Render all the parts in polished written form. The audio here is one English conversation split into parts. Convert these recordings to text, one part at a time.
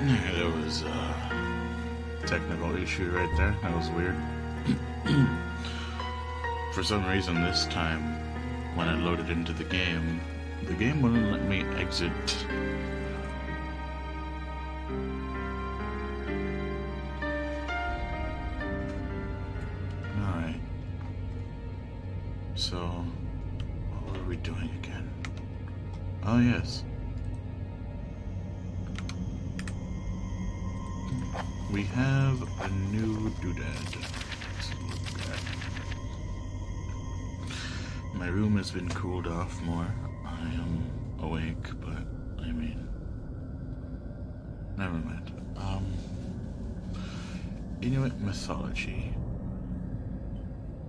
There was a technical issue right there. That was weird. For some reason, this time, when I loaded into the game wouldn't let me exit. Alright. So, what were we doing again? Oh, yes. We have a new doodad. Let's look at. My room has been cooled off more. I am awake, but I mean, never mind. Inuit mythology.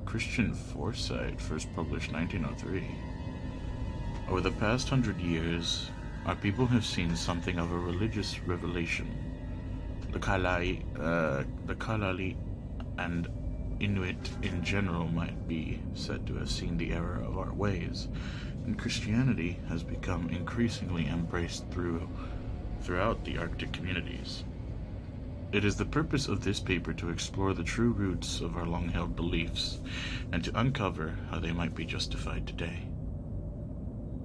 Christian foresight, first published 1903. Over the past 100 years, our people have seen something of a religious revelation. The Kalali and Inuit in general might be said to have seen the error of our ways, and Christianity has become increasingly embraced throughout the Arctic communities. It is the purpose of this paper to explore the true roots of our long-held beliefs, and to uncover how they might be justified today.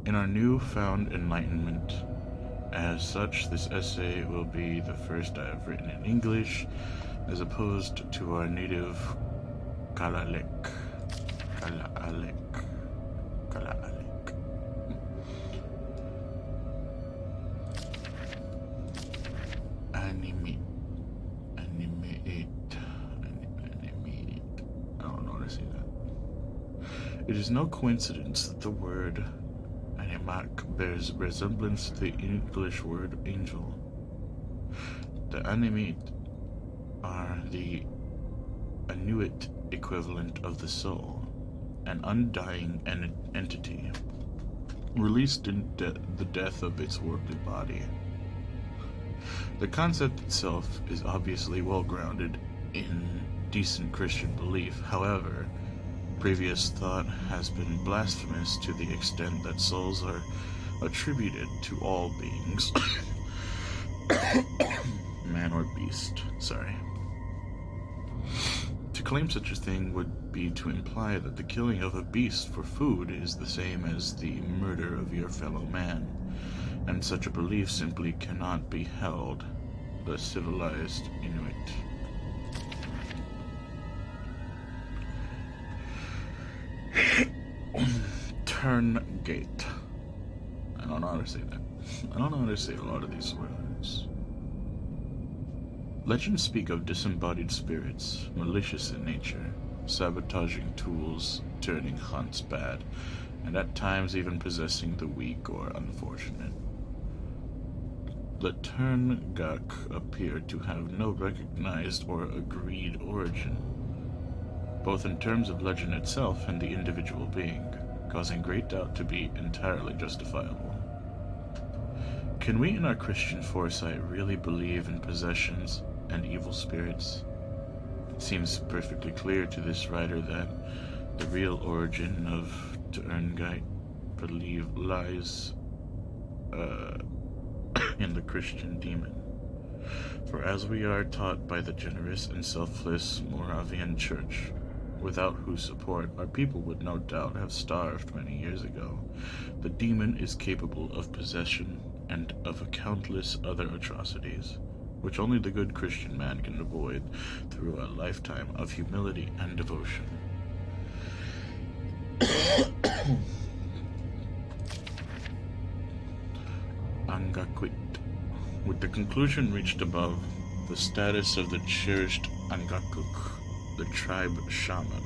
In our newfound enlightenment, as such, this essay will be the first I have written in English, as opposed to our native Kalaalleq. Animate. I don't know how to say that. It is no coincidence that the word animak bears resemblance to the English word angel. The animate are the Inuit equivalent of the soul, an undying entity, released in the death of its worldly body. The concept itself is obviously well grounded in decent Christian belief. However, previous thought has been blasphemous to the extent that souls are attributed to all beings, man or beast. Sorry. To claim such a thing would be to imply that the killing of a beast for food is the same as the murder of your fellow man, and such a belief simply cannot be held. The civilized Inuit. Turngate. I don't know how to say that. I don't know how to say a lot of these words. Legends speak of disembodied spirits, malicious in nature, sabotaging tools, turning hunts bad, and at times even possessing the weak or unfortunate. The Turngak appear to have no recognized or agreed origin, both in terms of legend itself and the individual being, causing great doubt to be entirely justifiable. Can we in our Christian foresight really believe in possessions and evil spirits? It seems perfectly clear to this writer that the real origin of Turngate belief lies in the Christian demon. For as we are taught by the generous and selfless Moravian Church, without whose support our people would no doubt have starved many years ago, the demon is capable of possession and of countless other atrocities, which only the good Christian man can avoid through a lifetime of humility and devotion. Angakwit. With the conclusion reached above, the status of the cherished Angakuk, the tribe shaman,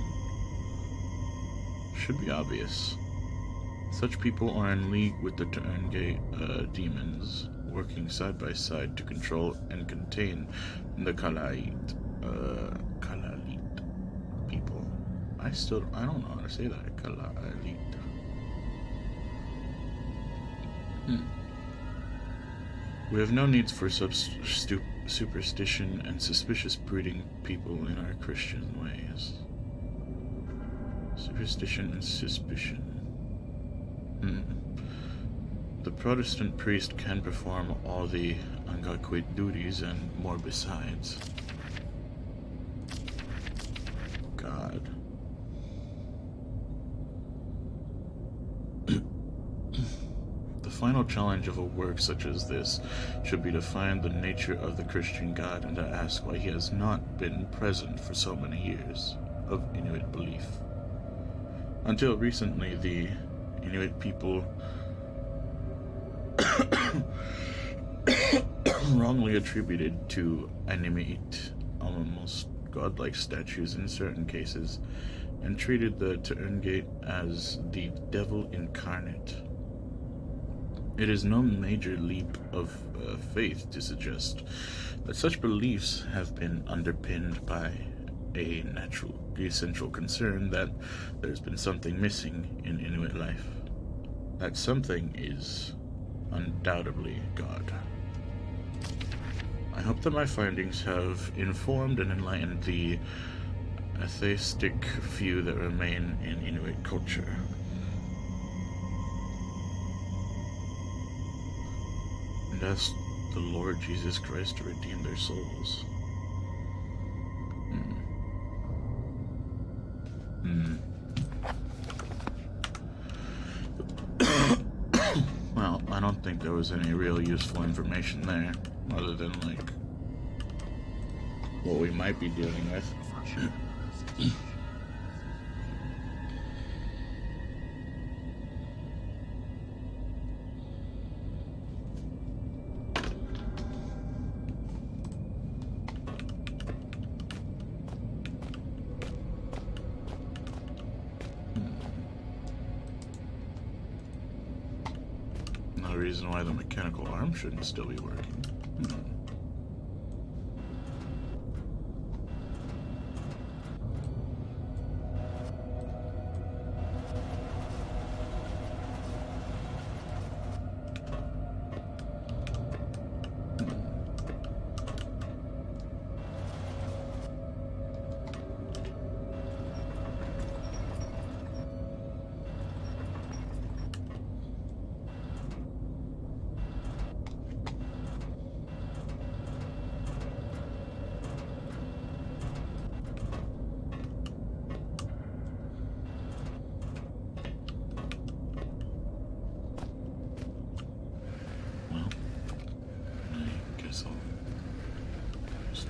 should be obvious. Such people are in league with the Turngate demons, working side by side to control and contain the Kalalit people. I don't know how to say that. Kalalit. We have no needs for superstition and suspicious breeding people in our Christian ways. Superstition and suspicion. The Protestant priest can perform all the Angakwe duties and more besides. God. The final challenge of a work such as this should be to find the nature of the Christian God and to ask why he has not been present for so many years of Inuit belief. Until recently, the Inuit people wrongly attributed to Animate almost godlike statues in certain cases, and treated the Tu'ungate as the devil incarnate. It is no major leap of faith to suggest that such beliefs have been underpinned by a essential concern that there's been something missing in Inuit life. That something is undoubtedly God. I hope that my findings have informed and enlightened the atheistic few that remain in Inuit culture. And ask the Lord Jesus Christ to redeem their souls. Well, I don't think there was any real useful information there, other than, like, what we might be dealing with. No reason why the mechanical arm shouldn't still be working.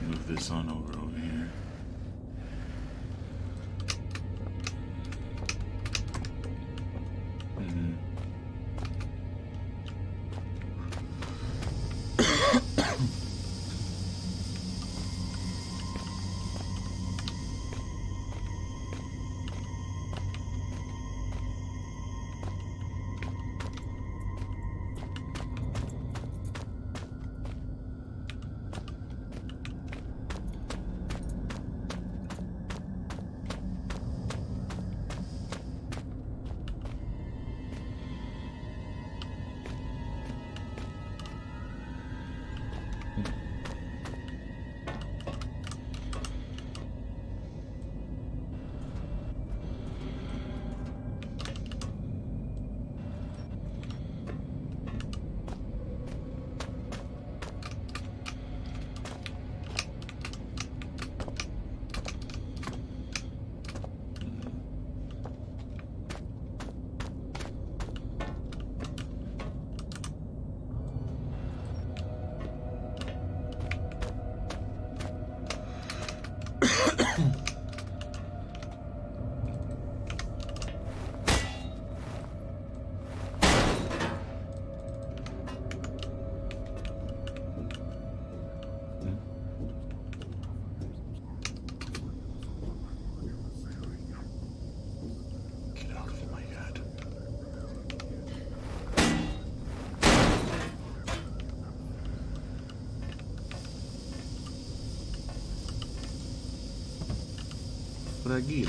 Move this on over here. Fragile.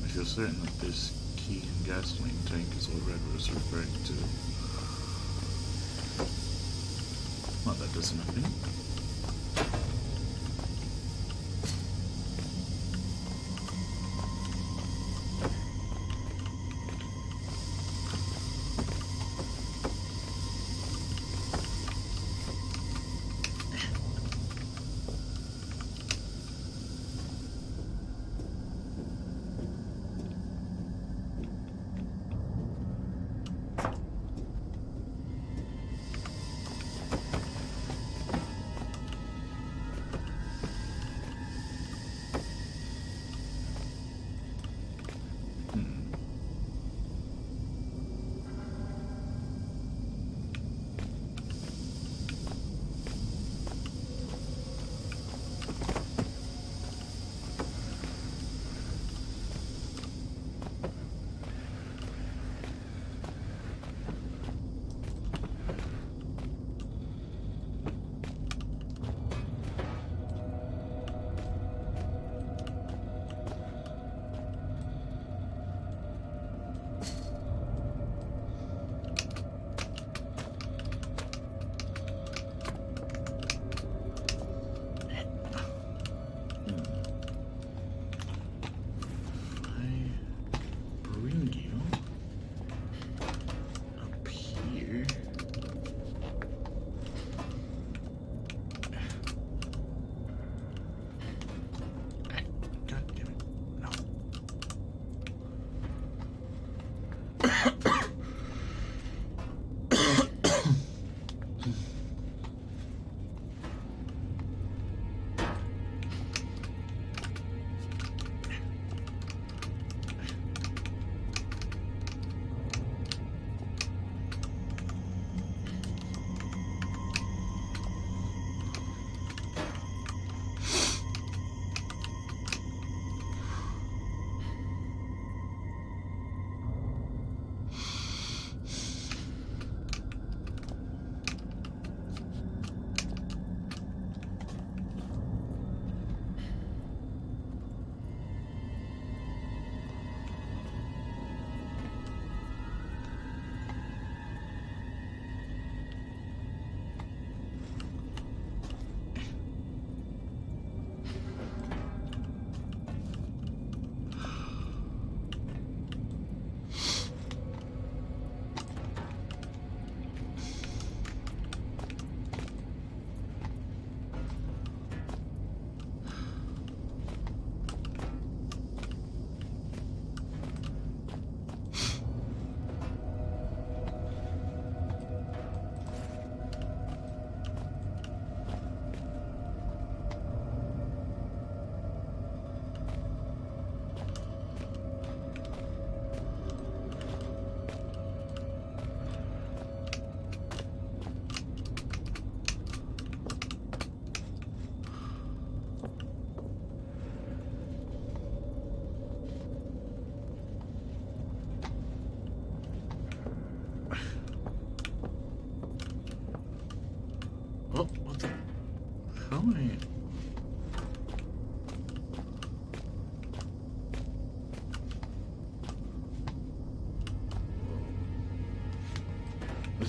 I feel certain that this key and gasoline tank is what Red was referring to. Well, that does nothing.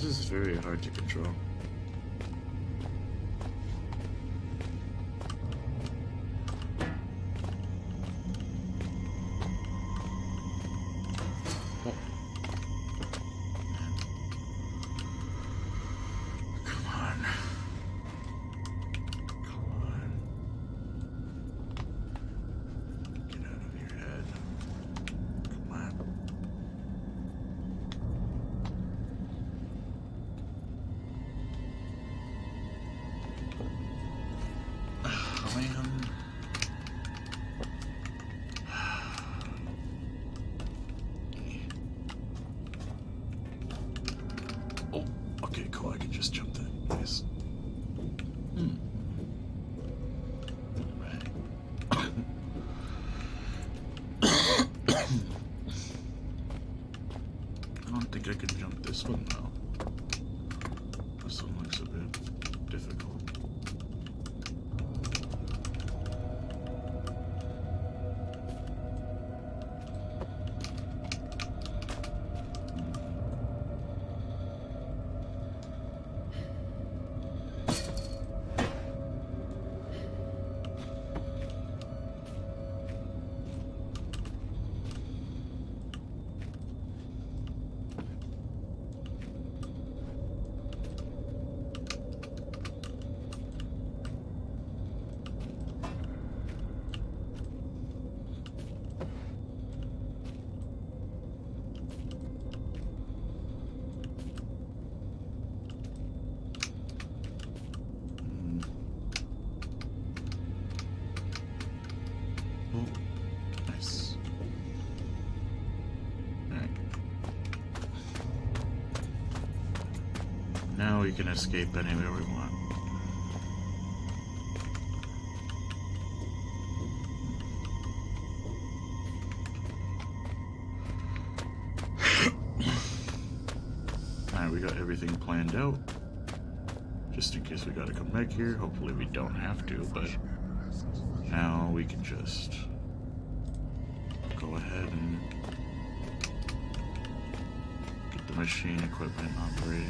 This is very hard to control. Oh. Come on. Come on. Get out of your head. Come on. Man. Oh, okay, cool. I can just jump that. Nice. Right. I don't think I can jump this one though. This one looks a bit difficult. Oh, nice. Alright. Now we can escape anywhere we want. Alright, we got everything planned out. Just in case we gotta come back here. Hopefully we don't have to, but now we can just go ahead and get the machine equipment operating.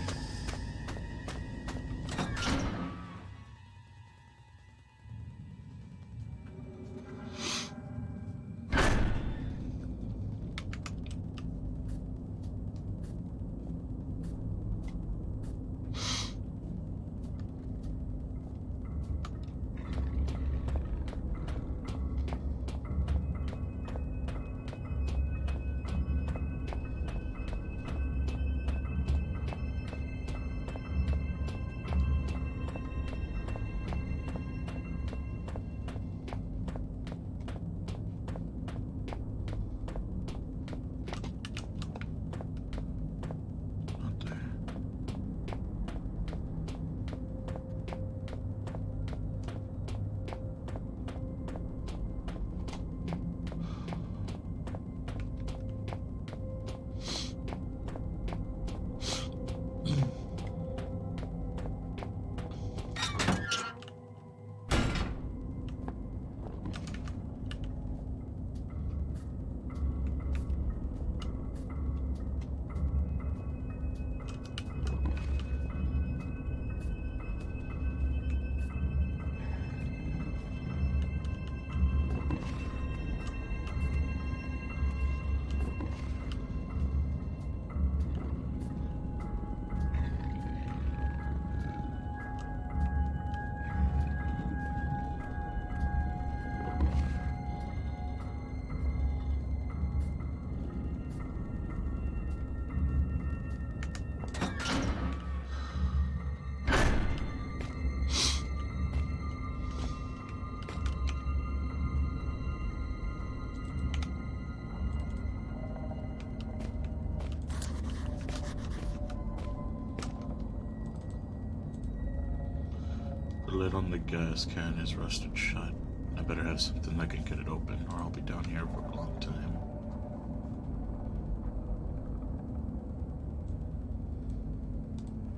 The lid on the gas can is rusted shut. I better have something that can get it open, or I'll be down here for a long time.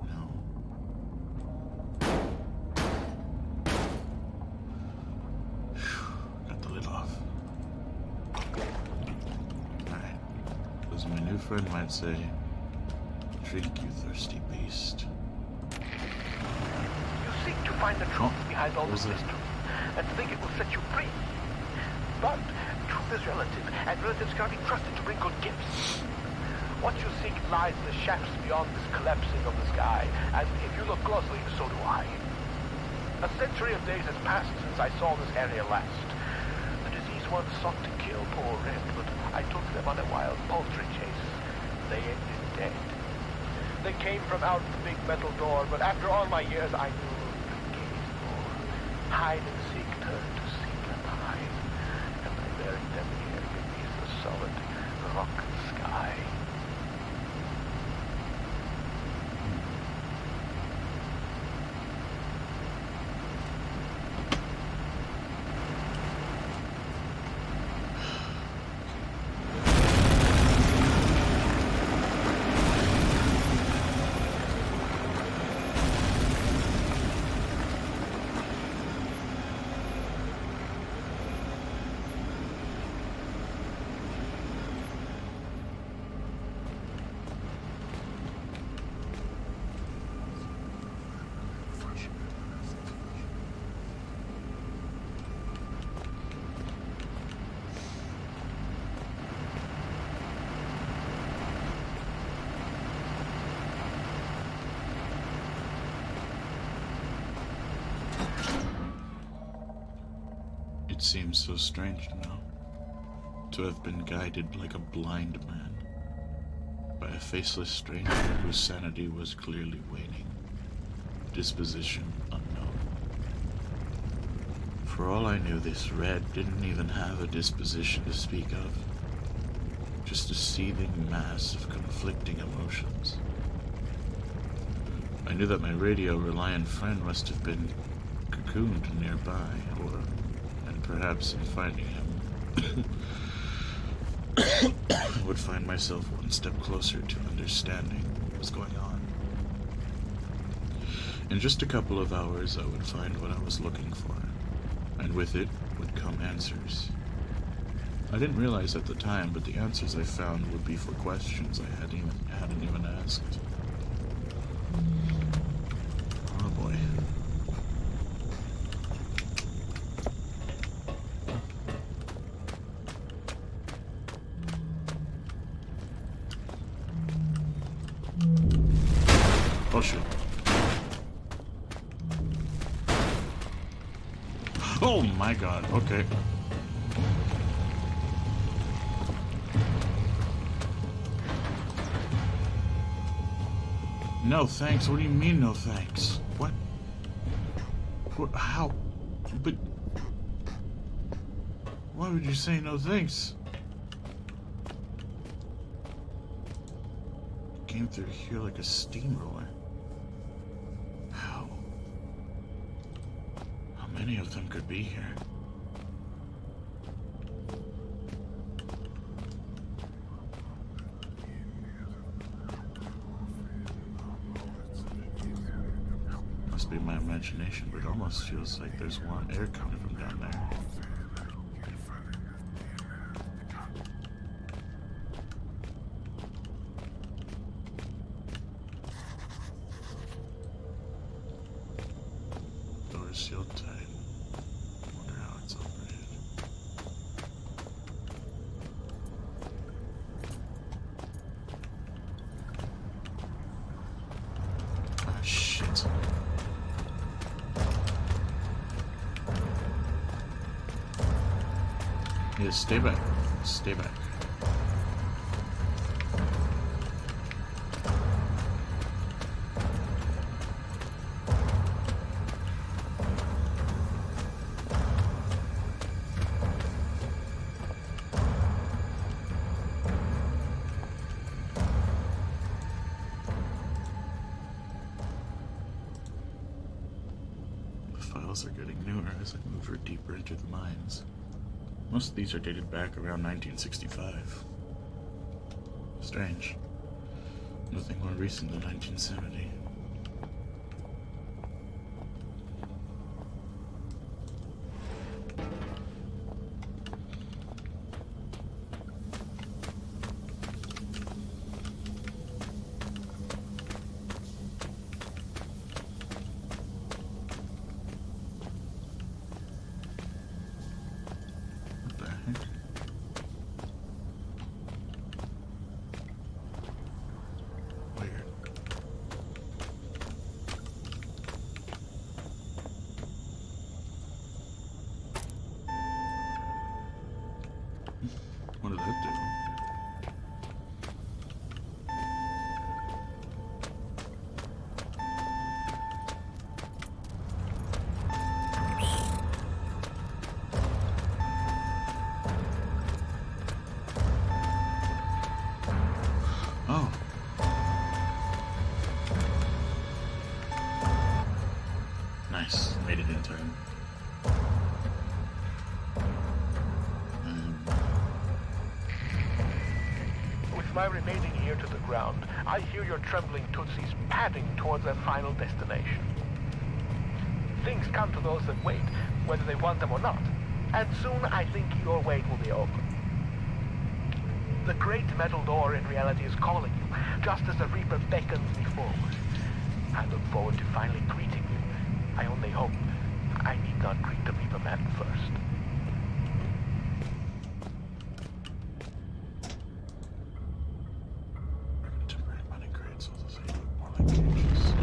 No. Got the lid off. Alright. As my new friend might say, Drink, you thirsty beast. You seek to find the truth behind all this mystery, and think it will set you free. But truth is relative, and relatives cannot be trusted to bring good gifts. What you seek lies in the shafts beyond this collapsing of the sky, and if you look closely, so do I. A century of days has passed since I saw this area last. The disease once sought to kill poor Red, but I took them on a wild poultry chase. They ended dead. They came from out the big metal door, but after all my years, I knew the gate's door. Hide and seek turned to seek and hide, and I buried them here beneath the solid rock sky. It seems so strange now to have been guided like a blind man by a faceless stranger whose sanity was clearly waning, disposition unknown. For all I knew, this Red didn't even have a disposition to speak of, just a seething mass of conflicting emotions. I knew that my radio-reliant friend must have been cocooned nearby, and perhaps in finding him, I would find myself one step closer to understanding what was going on. In just a couple of hours, I would find what I was looking for, and with it would come answers. I didn't realize at the time, but the answers I found would be for questions I hadn't even asked. Oh boy. Oh shit. Oh my god, okay. No thanks? What do you mean no thanks? What? How? But... why would you say no thanks? Came through here like a steamroller. How? How many of them could be here? Must be my imagination, but it almost feels like there's warm air coming from down there. Door's sealed tight. Wonder how it's operated. Ah, shit. Yeah, stay back. Stay back. The files are getting newer as I move her deeper into the mines. Most of these are dated back around 1965. Strange. Nothing more recent than 1970. did that do? Oh. Nice. Made it in time. With my remaining ear to the ground, I hear your trembling Tootsies padding towards their final destination. Things come to those that wait, whether they want them or not, and soon I think your wait will be over. The great metal door in reality is calling you, just as the Reaper beckons me forward. I look forward to finally greeting you. I only hope I need not greet the Reaper man first. Temporary money crates, so they look more like cages.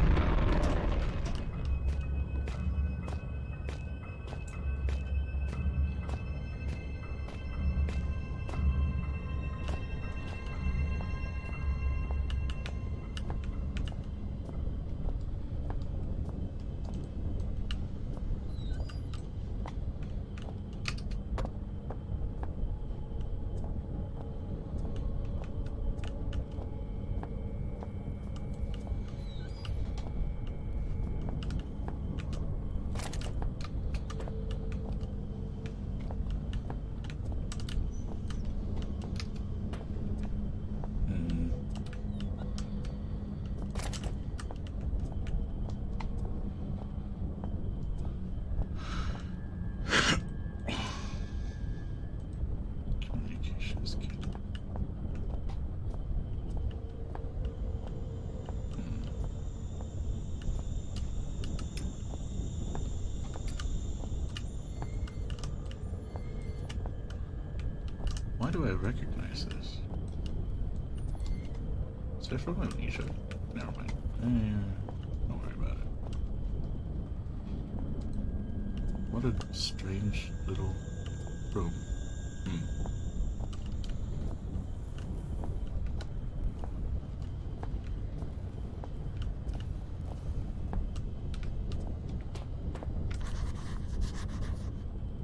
Communications kit. Why do I recognize this? Is that from Amnesia? Never mind. Don't worry about it. What a strange little room.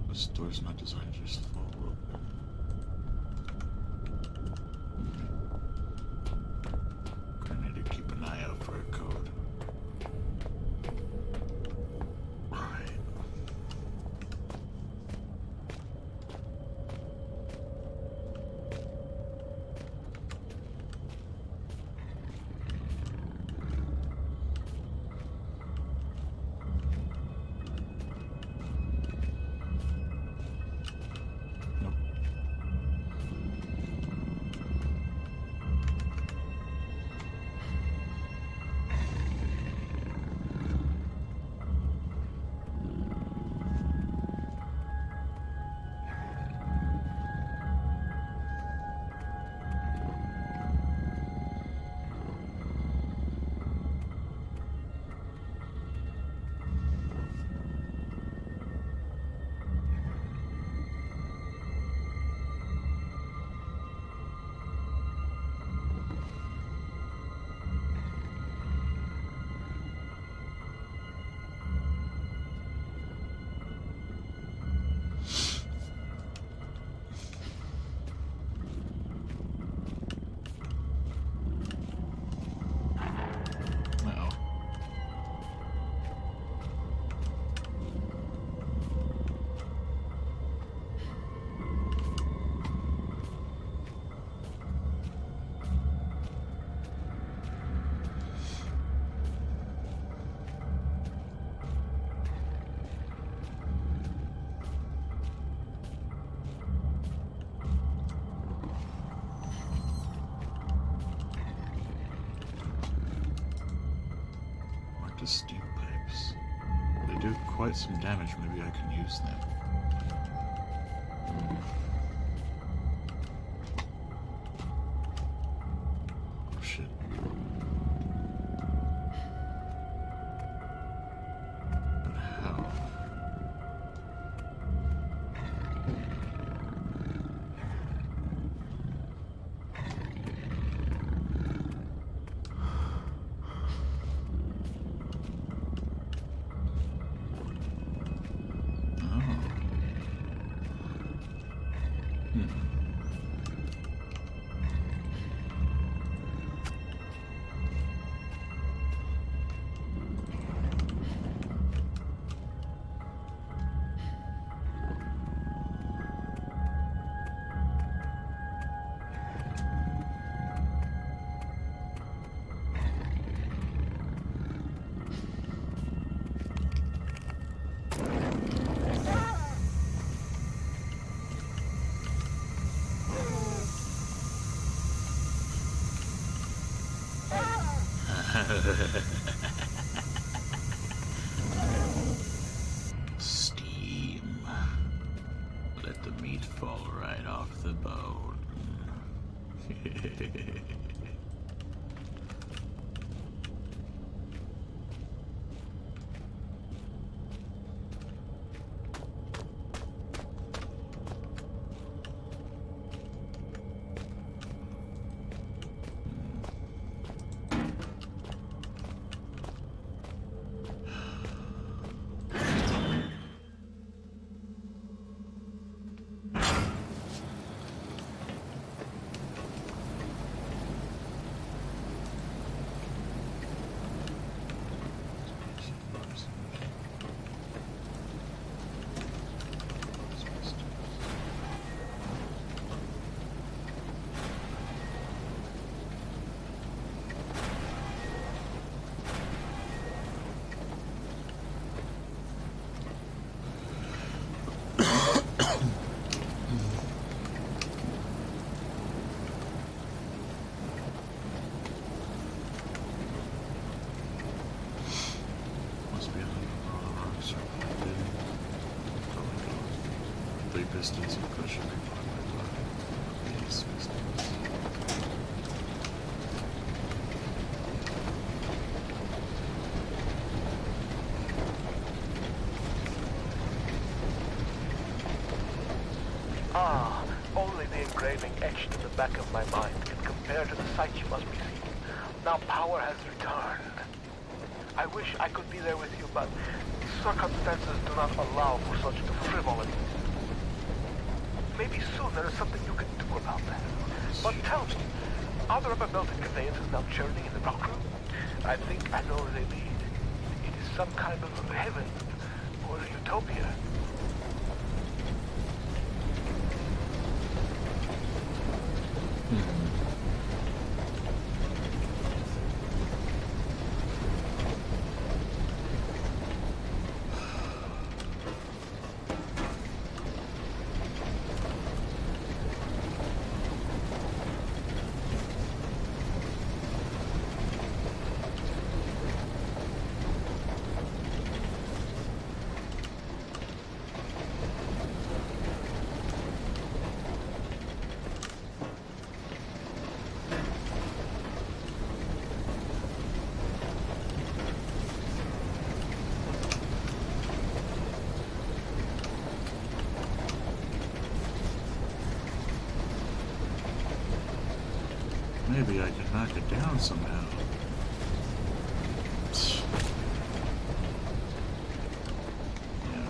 This door's not designed to just fall open. Gonna need to keep an eye out for a code. Right. Nope. Uh-oh. Marked as steam pipes. They do quite some damage. Maybe I can use them. Oh shit. But how? Steam. Let the meat fall right off the bone. Must be a rocks or three pistons of cushion before my body. These pistons. Ah, only the engraving etched in the back of my mind can compare to the sight you must be seeing. Now power has returned. I wish I could be there with you, but circumstances do not allow for such frivolities. Maybe soon there is something you can do about that. But tell me, are there ever melted conveyances now churning in the rock room? I think I know where they lead. It is some kind of heaven or utopia. Maybe I can knock it down somehow. Yeah.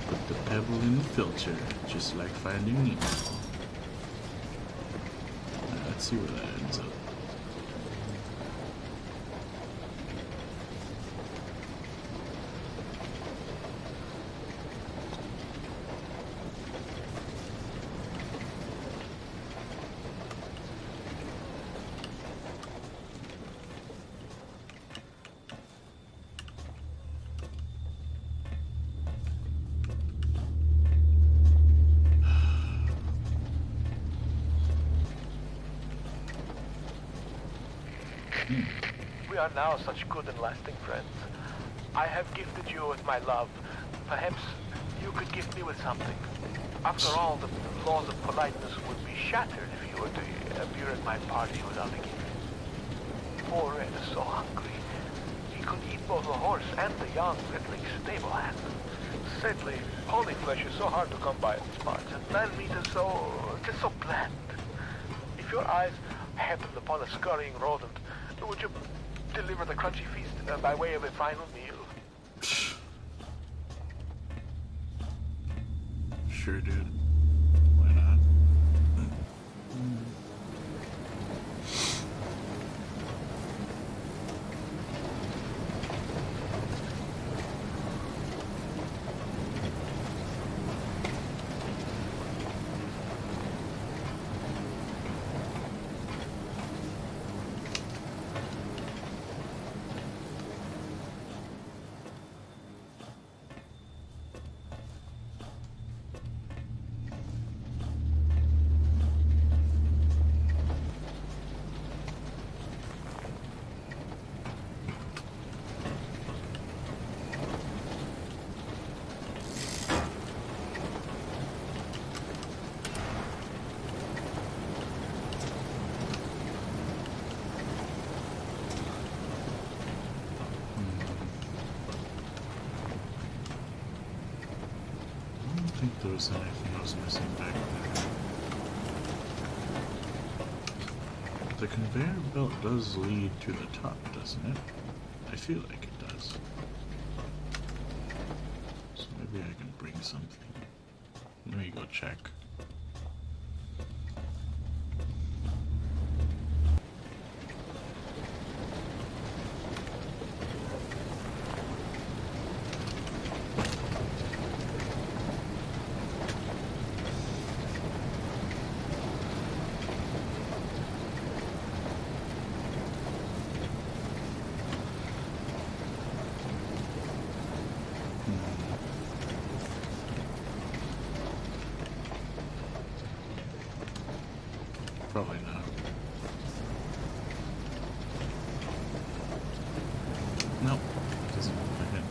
Put the pebble in the filter, just like finding Nemo. Now, let's see where that ends up. We are now such good and lasting friends. I have gifted you with my love. Perhaps you could gift me with something. After all, the laws of politeness would be shattered if you were to appear at my party without a gift. Poor Red is so hungry. He could eat both the horse and the young Riddling stable hand. Sadly, holy flesh is so hard to come by in these parts, and man meat is just so bland. If your eyes happened upon a scurrying rodent, would you deliver the crunchy feast by way of a final meal? Sure, dude. Why not? I don't think there was anything I was missing back there. The conveyor belt does lead to the top, doesn't it? I feel like it does. So maybe I can bring something. Let me go check. Probably not. Nope. Doesn't look like it.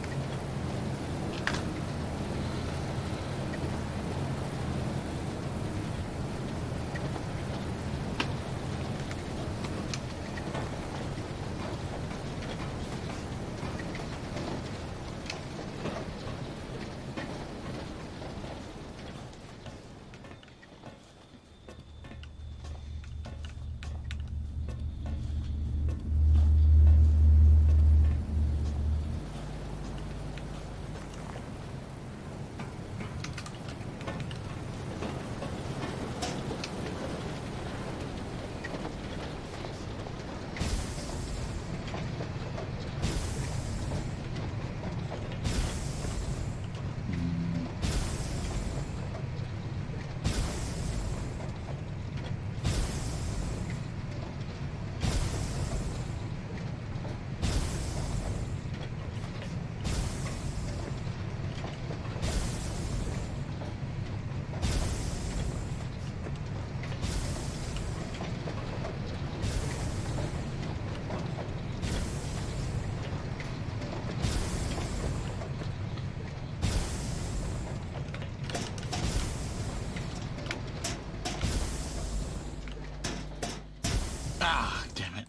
Ah, damn it.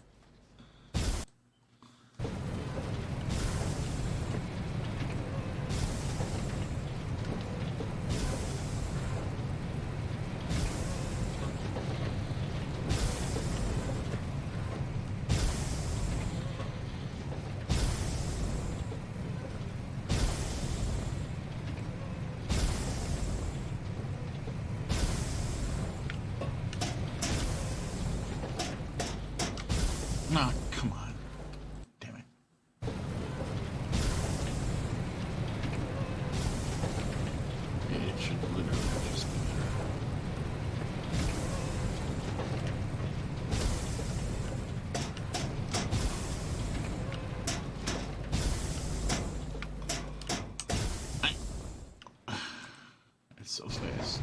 Ah, come on. Damn it. It should literally just be there. It's so fast.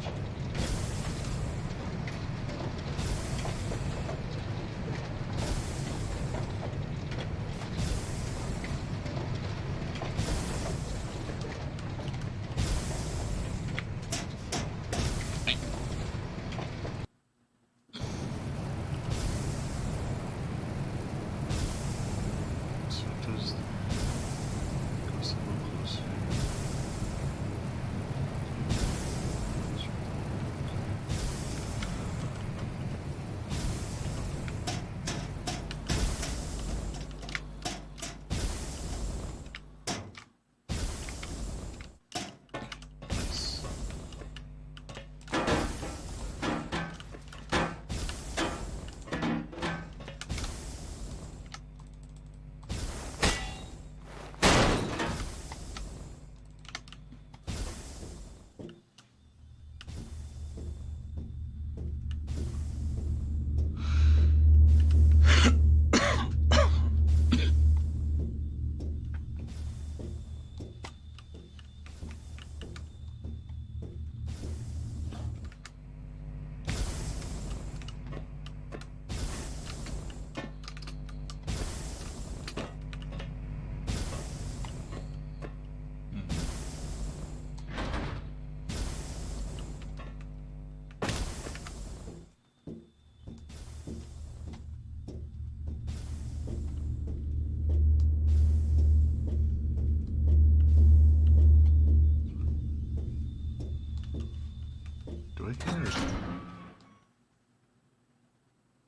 do I hear it?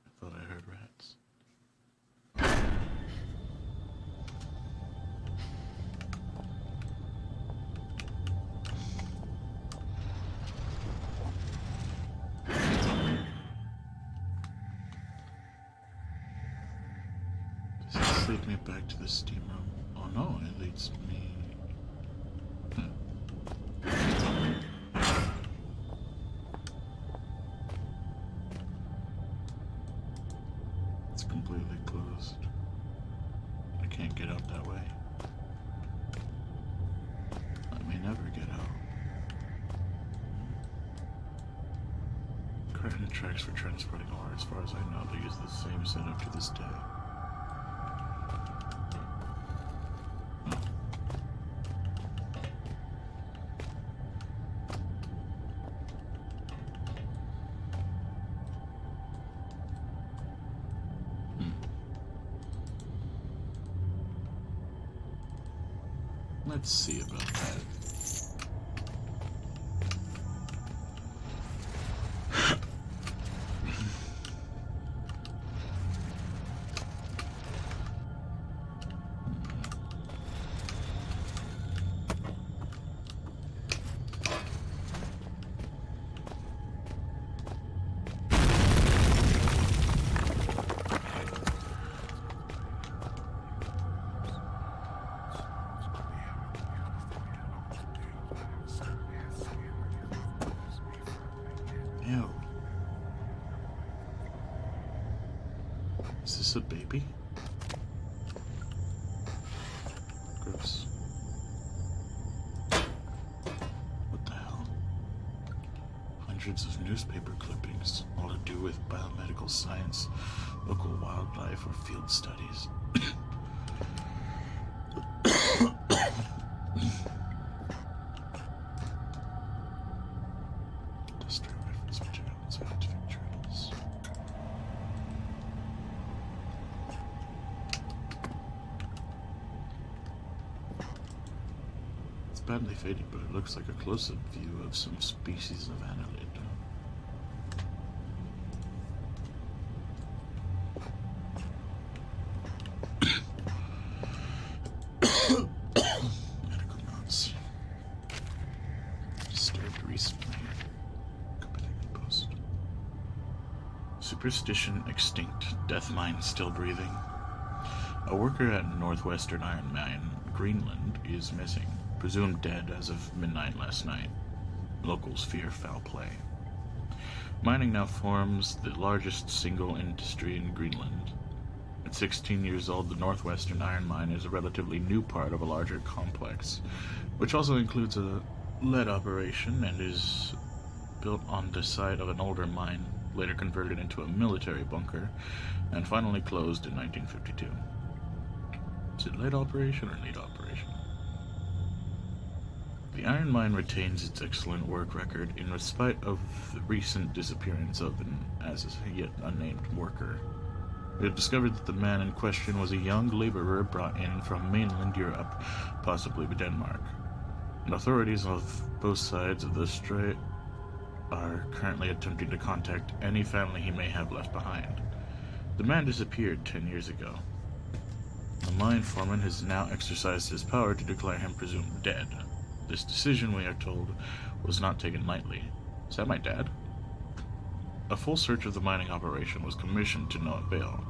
I thought I heard rats. Does this lead me back to the steam room? Oh no, it leads me... It's completely closed. I can't get out that way. I may never get out. Curtain tracks for transporting ore. As far as I know, they use the same setup to this day. Let's see about that. Ew. Is this a baby? Gross. What the hell? Hundreds of newspaper clippings, all to do with biomedical science, local wildlife, or field studies. Destroy reference material and scientific journals. It's badly faded, but it looks like a close-up view of some species of annelid. Medical notes. Disturbed recently. Copenhagen Post. Superstition extinct. Death mine still breathing. A worker at Northwestern Iron Mine, Greenland, is missing. Presumed dead as of midnight last night. Locals fear foul play. Mining now forms the largest single industry in Greenland. At 16 years old, the Northwestern Iron Mine is a relatively new part of a larger complex, which also includes a lead operation and is built on the site of an older mine, later converted into a military bunker, and finally closed in 1952. Is it lead operation or lead operation? The iron mine retains its excellent work record in spite of the recent disappearance of an as yet unnamed worker. We have discovered that the man in question was a young laborer brought in from mainland Europe, possibly Denmark. And authorities of both sides of the strait are currently attempting to contact any family he may have left behind. The man disappeared 10 years ago. The mine foreman has now exercised his power to declare him presumed dead. This decision, we are told, was not taken lightly. Is that my dad? A full search of the mining operation was commissioned to no avail.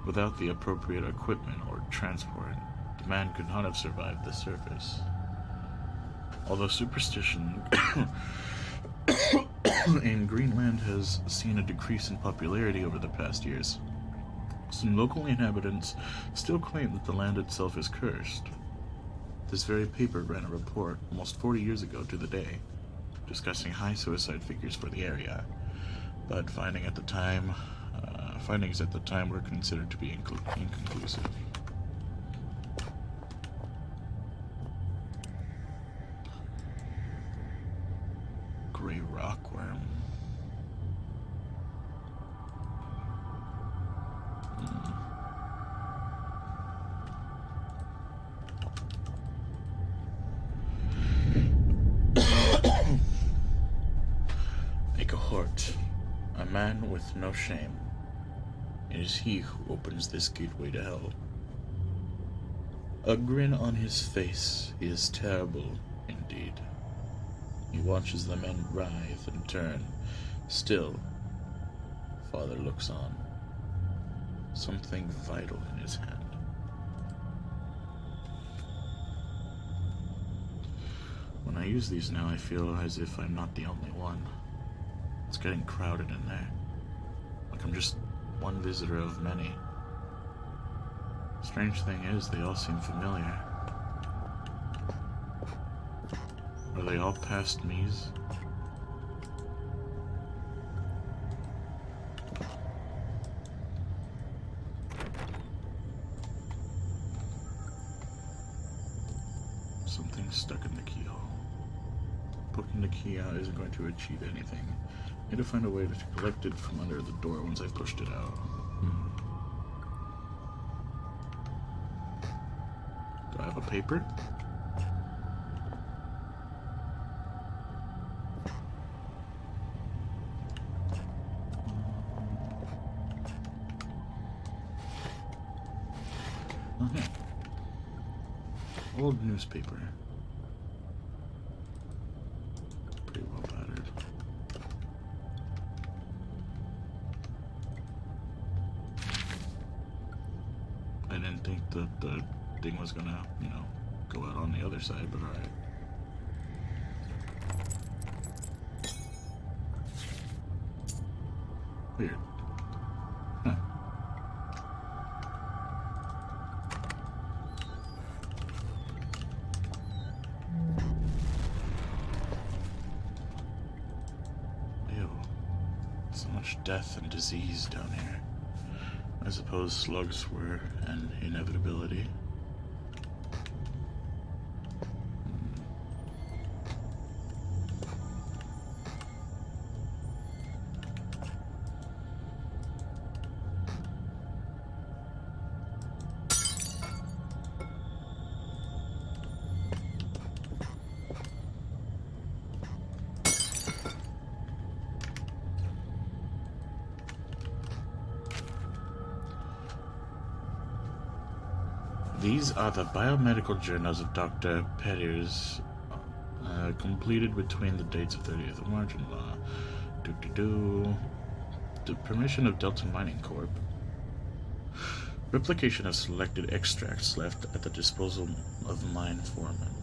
Without the appropriate equipment or transport, the man could not have survived the surface. Although superstition in Greenland has seen a decrease in popularity over the past years, some local inhabitants still claim that the land itself is cursed. This very paper ran a report almost 40 years ago to the day, discussing high suicide figures for the area, but findings at the time were considered to be inconclusive. Gray rockworm. man with no shame. It is he who opens this gateway to hell. A grin on his face, he is terrible indeed. He watches the men writhe and turn. Still, Father looks on, something vital in his hand. When I use these now, I feel as if I'm not the only one. It's getting crowded in there. Like I'm just one visitor of many. Strange thing is, they all seem familiar. Are they all past me's? Something's stuck in the keyhole. Poking the key out isn't going to achieve anything. I need to find a way to collect it from under the door once I've pushed it out. Do I have a paper? Oh, yeah. Old newspaper. Pretty well battered. I didn't think that the thing was gonna, go out on the other side, but alright. Weird. Huh. Ew. So much death and disease down here. I suppose slugs were an inevitability. These are the biomedical journals of Dr. Peters, completed between the dates of 30th of March and the permission of Delta Mining Corp. Replication of selected extracts left at the disposal of mine foreman.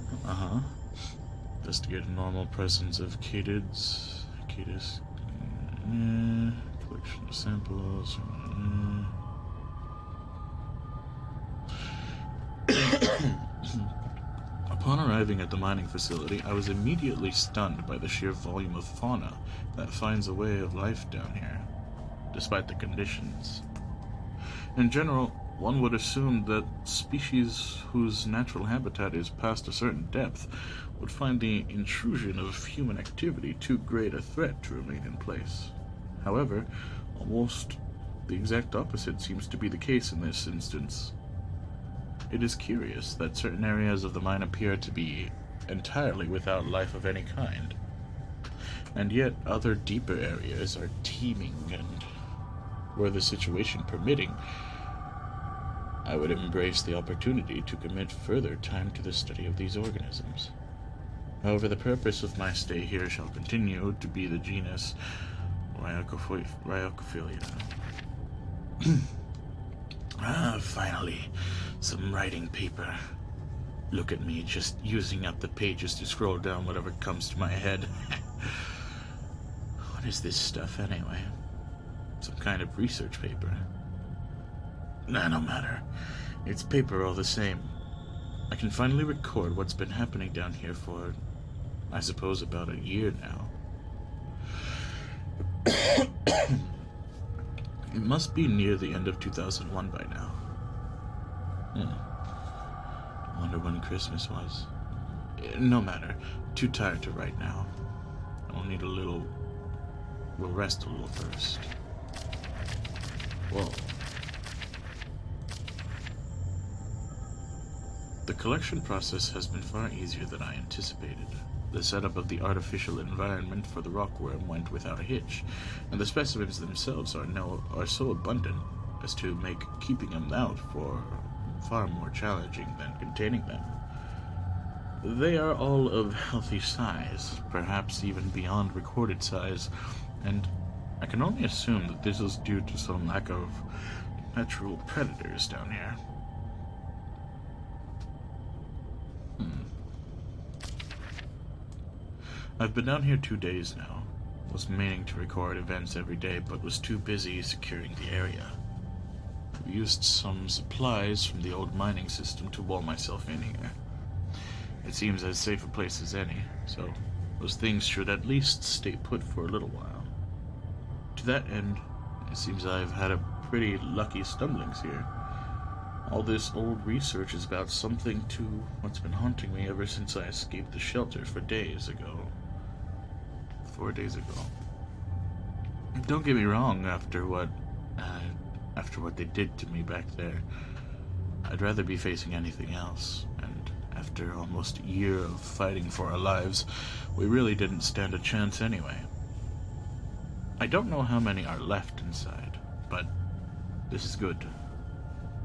Investigate normal presence of catids. Collection of samples. Upon arriving at the mining facility, I was immediately stunned by the sheer volume of fauna that finds a way of life down here, despite the conditions. In general, one would assume that species whose natural habitat is past a certain depth would find the intrusion of human activity too great a threat to remain in place. However, almost the exact opposite seems to be the case in this instance. It is curious that certain areas of the mine appear to be entirely without life of any kind, and yet other deeper areas are teeming, and were the situation permitting, I would embrace the opportunity to commit further time to the study of these organisms. However, the purpose of my stay here shall continue to be the genus Rhyocophilia. Finally, some writing paper. Look at me, just using up the pages to scroll down whatever comes to my head. What is this stuff anyway? Some kind of research paper. Nah, no matter. It's paper all the same. I can finally record what's been happening down here for, I suppose, about a year now. It must be near the end of 2001 by now. Wonder when Christmas was. No matter. Too tired to write now. I'll need we'll rest a little first. Whoa. The collection process has been far easier than I anticipated. The setup of the artificial environment for the rockworm went without a hitch, and the specimens themselves are so abundant as to make keeping them out far more challenging than containing them. They are all of healthy size, perhaps even beyond recorded size, and I can only assume that this is due to some lack of natural predators down here. I've been down here 2 days now. Was meaning to record events every day, but was too busy securing the area. I've used some supplies from the old mining system to wall myself in here. It seems as safe a place as any, so those things should at least stay put for a little while. To that end, it seems I've had a pretty lucky stumblings here. All this old research is about something to what's been haunting me ever since I escaped the shelter 4 days ago. Don't get me wrong, after what they did to me back there, I'd rather be facing anything else, and after almost a year of fighting for our lives, we really didn't stand a chance anyway. I don't know how many are left inside, but this is good.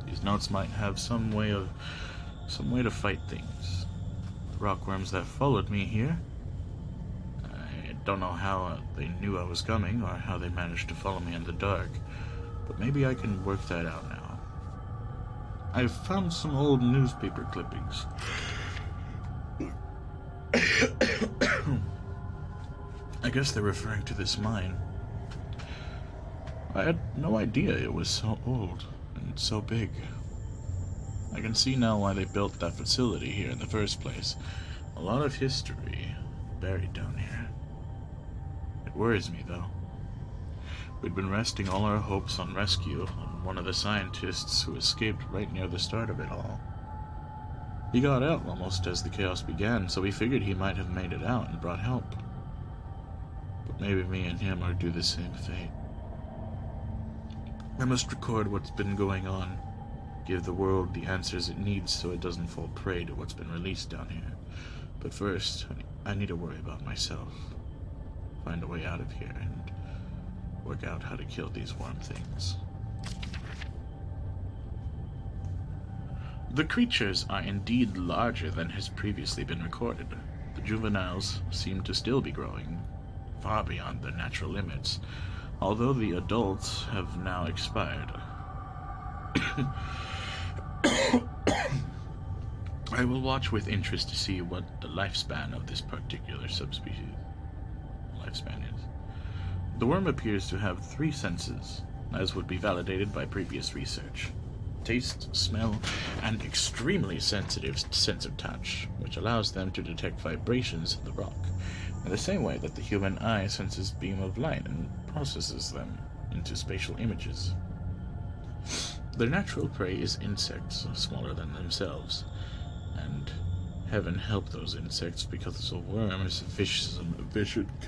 These notes might have some way to fight things. The rockworms that followed me here, I don't know how they knew I was coming or how they managed to follow me in the dark, but maybe I can work that out now. I've found some old newspaper clippings. I guess they're referring to this mine. I had no idea it was so old and so big. I can see now why they built that facility here in the first place. A lot of history buried down here. It worries me, though. We'd been resting all our hopes on rescue on one of the scientists who escaped right near the start of it all. He got out almost as the chaos began, so we figured he might have made it out and brought help. But maybe me and him are due the same fate. I must record what's been going on, give the world the answers it needs so it doesn't fall prey to what's been released down here. But first, I need to worry about myself. Find a way out of here and work out how to kill these worm things. The creatures are indeed larger than has previously been recorded. The juveniles seem to still be growing far beyond their natural limits, although the adults have now expired. I will watch with interest to see what the lifespan of this particular subspecies lifespan is. The worm appears to have 3 senses, as would be validated by previous research. Taste, smell, and extremely sensitive sense of touch, which allows them to detect vibrations in the rock, in the same way that the human eye senses beam of light and processes them into spatial images. Their natural prey is insects smaller than themselves, and heaven help those insects, because a worm is a vicious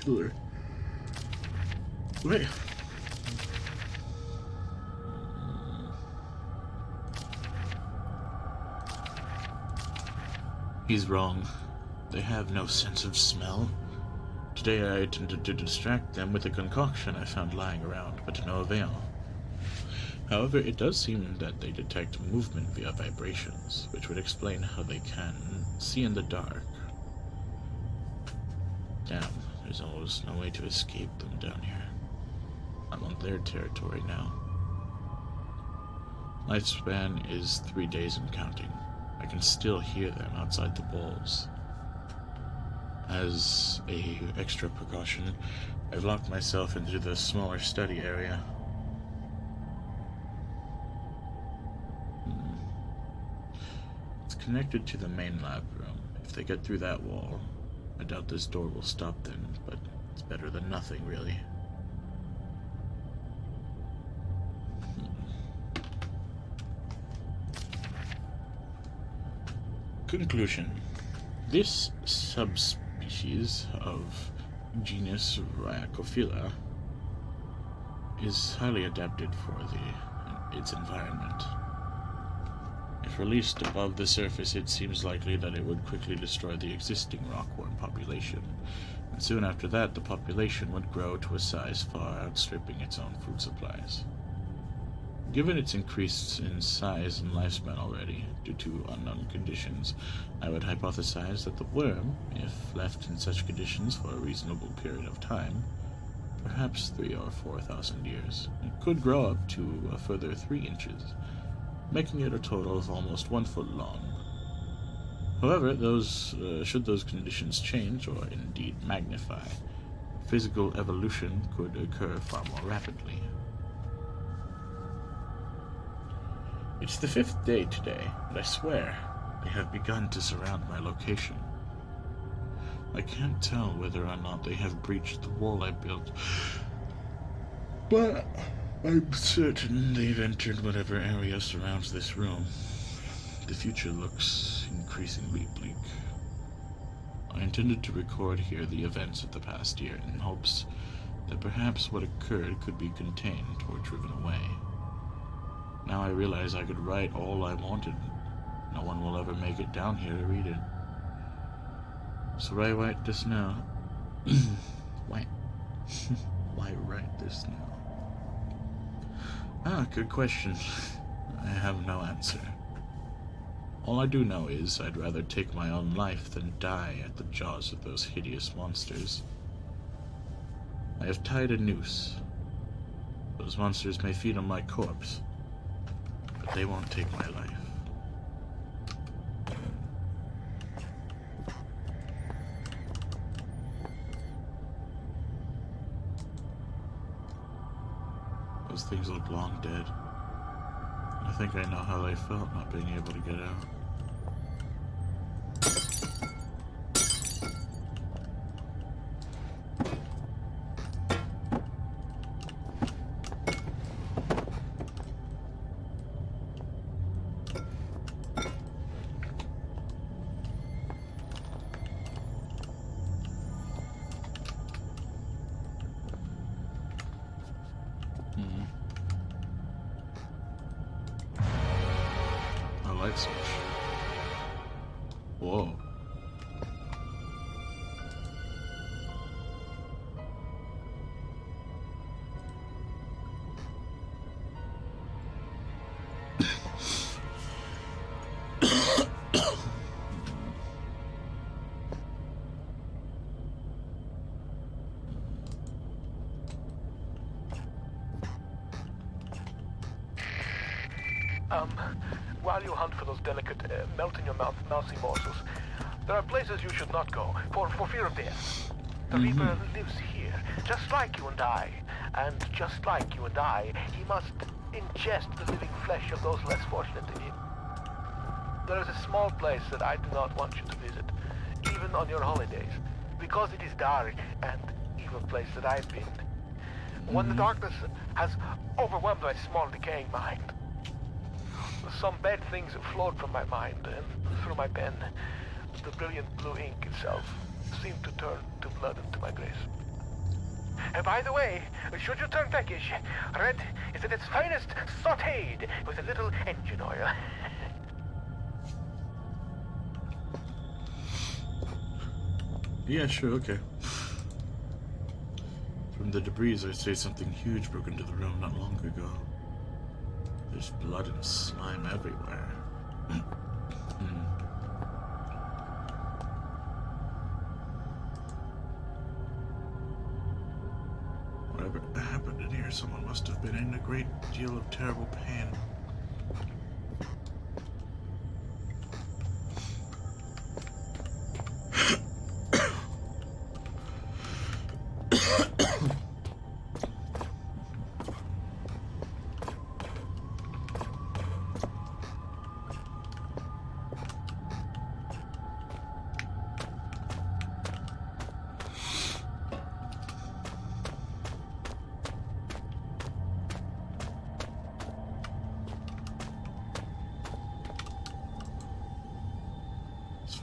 killer. Wait. He's wrong. They have no sense of smell. Today I attempted to distract them with a concoction I found lying around, but to no avail. However, it does seem that they detect movement via vibrations, which would explain how they can see in the dark. Damn, there's almost no way to escape them down here. I'm on their territory now. Lifespan is 3 days and counting. I can still hear them outside the walls. As a extra precaution, I've locked myself into the smaller study area. It's connected to the main lab room. If they get through that wall, I doubt this door will stop them, but it's better than nothing, really. Conclusion. This subspecies of genus Rhyacophila is highly adapted for its environment. If If released above the surface, it seems likely that it would quickly destroy the existing rockworm population, and soon after that the population would grow to a size far outstripping its own food supplies. Given its increase in size and lifespan already, due to unknown conditions, I would hypothesize that the worm, if left in such conditions for a reasonable period of time, perhaps 3,000 or 4,000 years, it could grow up to a further 3 inches, making it a total of almost 1 foot long. However, should those conditions change, or indeed magnify, physical evolution could occur far more rapidly. It's the 5th day today, and I swear they have begun to surround my location. I can't tell whether or not they have breached the wall I built, but I'm certain they've entered whatever area surrounds this room. The future looks increasingly bleak. I intended to record here the events of the past year in hopes that perhaps what occurred could be contained or driven away. Now I realize I could write all I wanted. No one will ever make it down here to read it. So I write this now. Why write this now? Good question. I have no answer. All I do know is I'd rather take my own life than die at the jaws of those hideous monsters. I have tied a noose. Those monsters may feed on my corpse, but they won't take my life. Those things look long dead. I think I know how they felt not being able to get out. Light switch. Whoa. While you hunt for those delicate, melt-in-your-mouth mousy morsels, there are places you should not go, for fear of death. The Reaper lives here, just like you and I. And just like you and I, he must ingest the living flesh of those less fortunate than him. There is a small place that I do not want you to visit, even on your holidays, because it is dark and evil place that I've been. When the darkness has overwhelmed my small decaying mind, some bad things flowed from my mind, and through my pen, the brilliant blue ink itself seemed to turn to blood into my grace. And by the way, should you turn peckish, red is at its finest sautéed with a little engine oil. Yeah, sure, okay. From the debris, I say something huge broke into the room not long ago. There's blood and slime everywhere. Whatever happened in here, someone must have been in a great deal of terrible pain.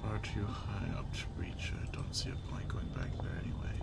Far too high up to reach. I don't see a point going back there anyway.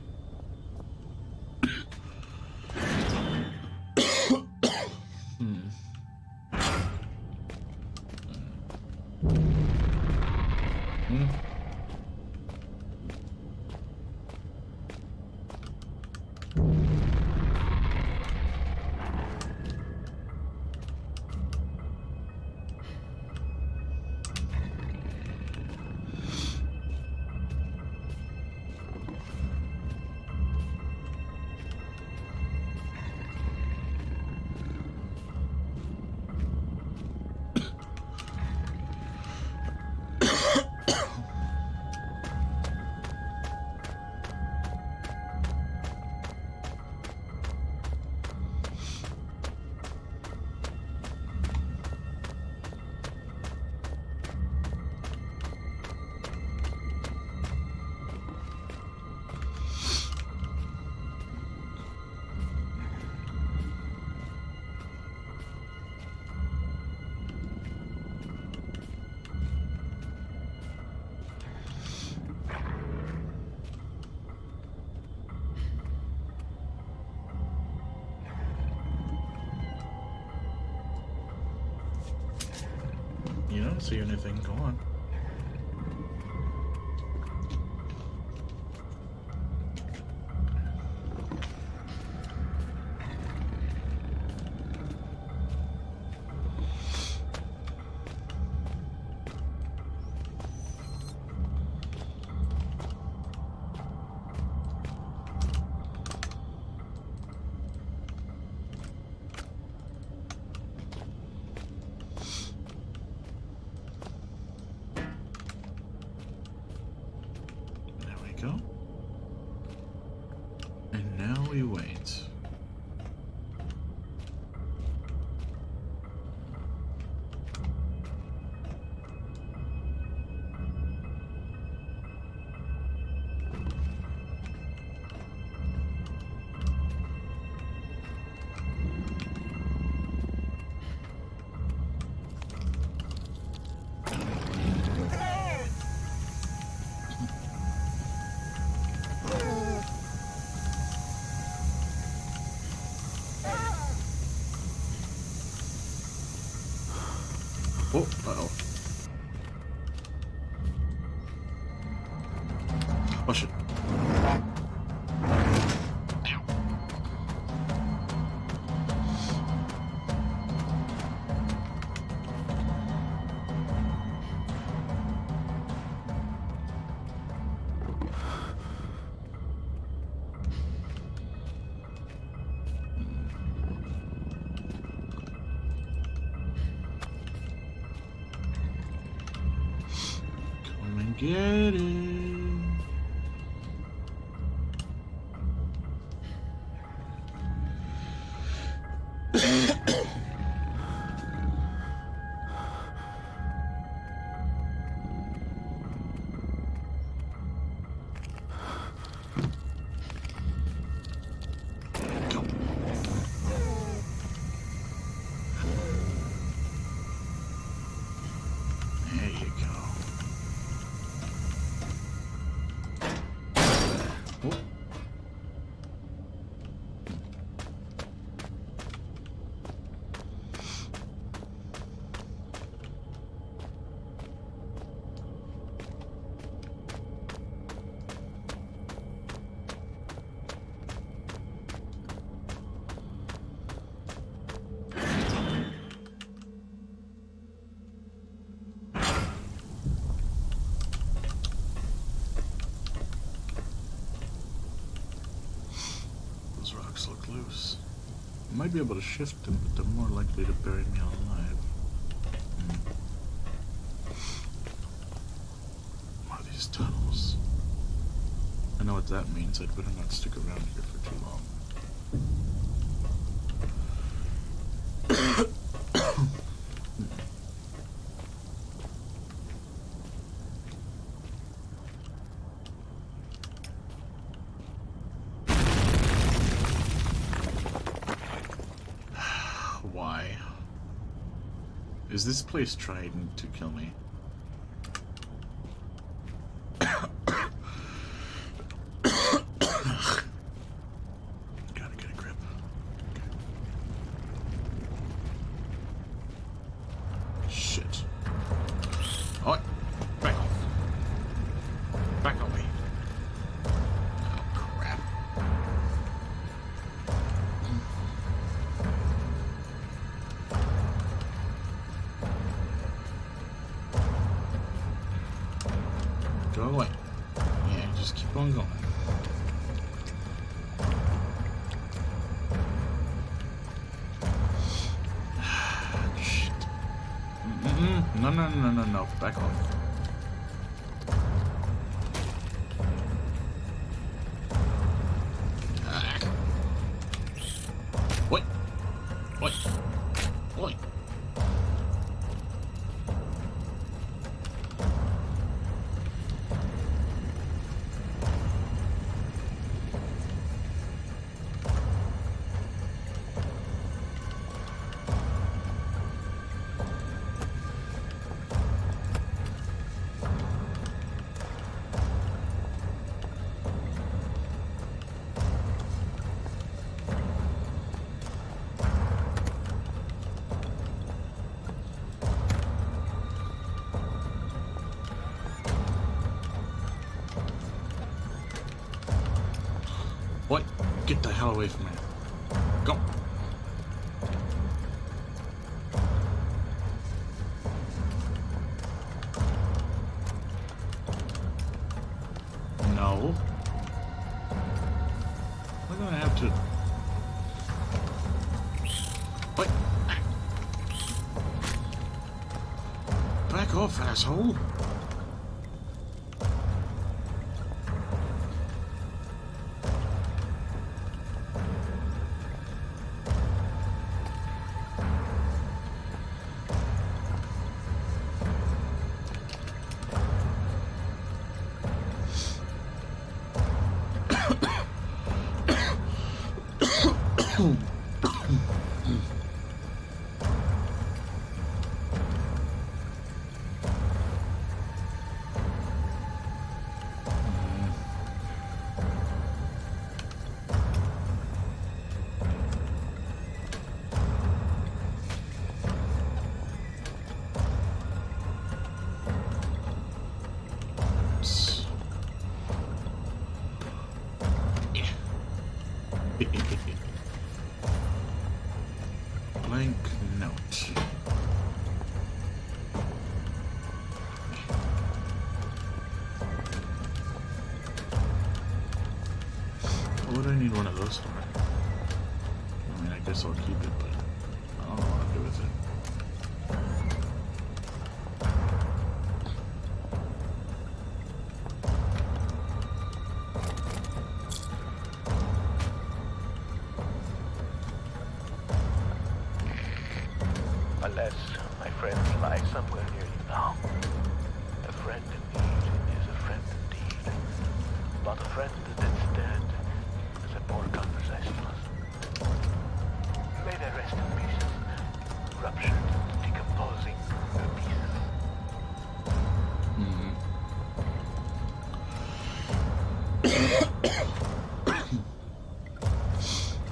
don't see anything. Go on. Go. And now we wait. Oh, uh-oh. Oh, shit. Come and get it. There you go. Oh. Those rocks look loose. I might be able to shift them, but they're more likely to bury me alive. What are these tunnels? I know what that means. I'd better not stick around here for too long. Why? Is this place trying to kill me? Gotta get a grip. Shit. Oh, back off. Back on me. Oh, crap. Go away. Yeah, just keep on going. Shit. No, no, no, no, no. Back off. Wait. Wait. Wait. What? Get the hell away from me. Go. No. We're gonna have to... What? Back off, asshole. Blank note. What would I need one of those for? I mean, I guess I'll keep it, but I don't know what to do with it. Unless my friend lies somewhere near you now. A friend in need is a friend indeed. But a friend that's dead is a poor conversationalist. May they rest in pieces, ruptured, decomposing their pieces.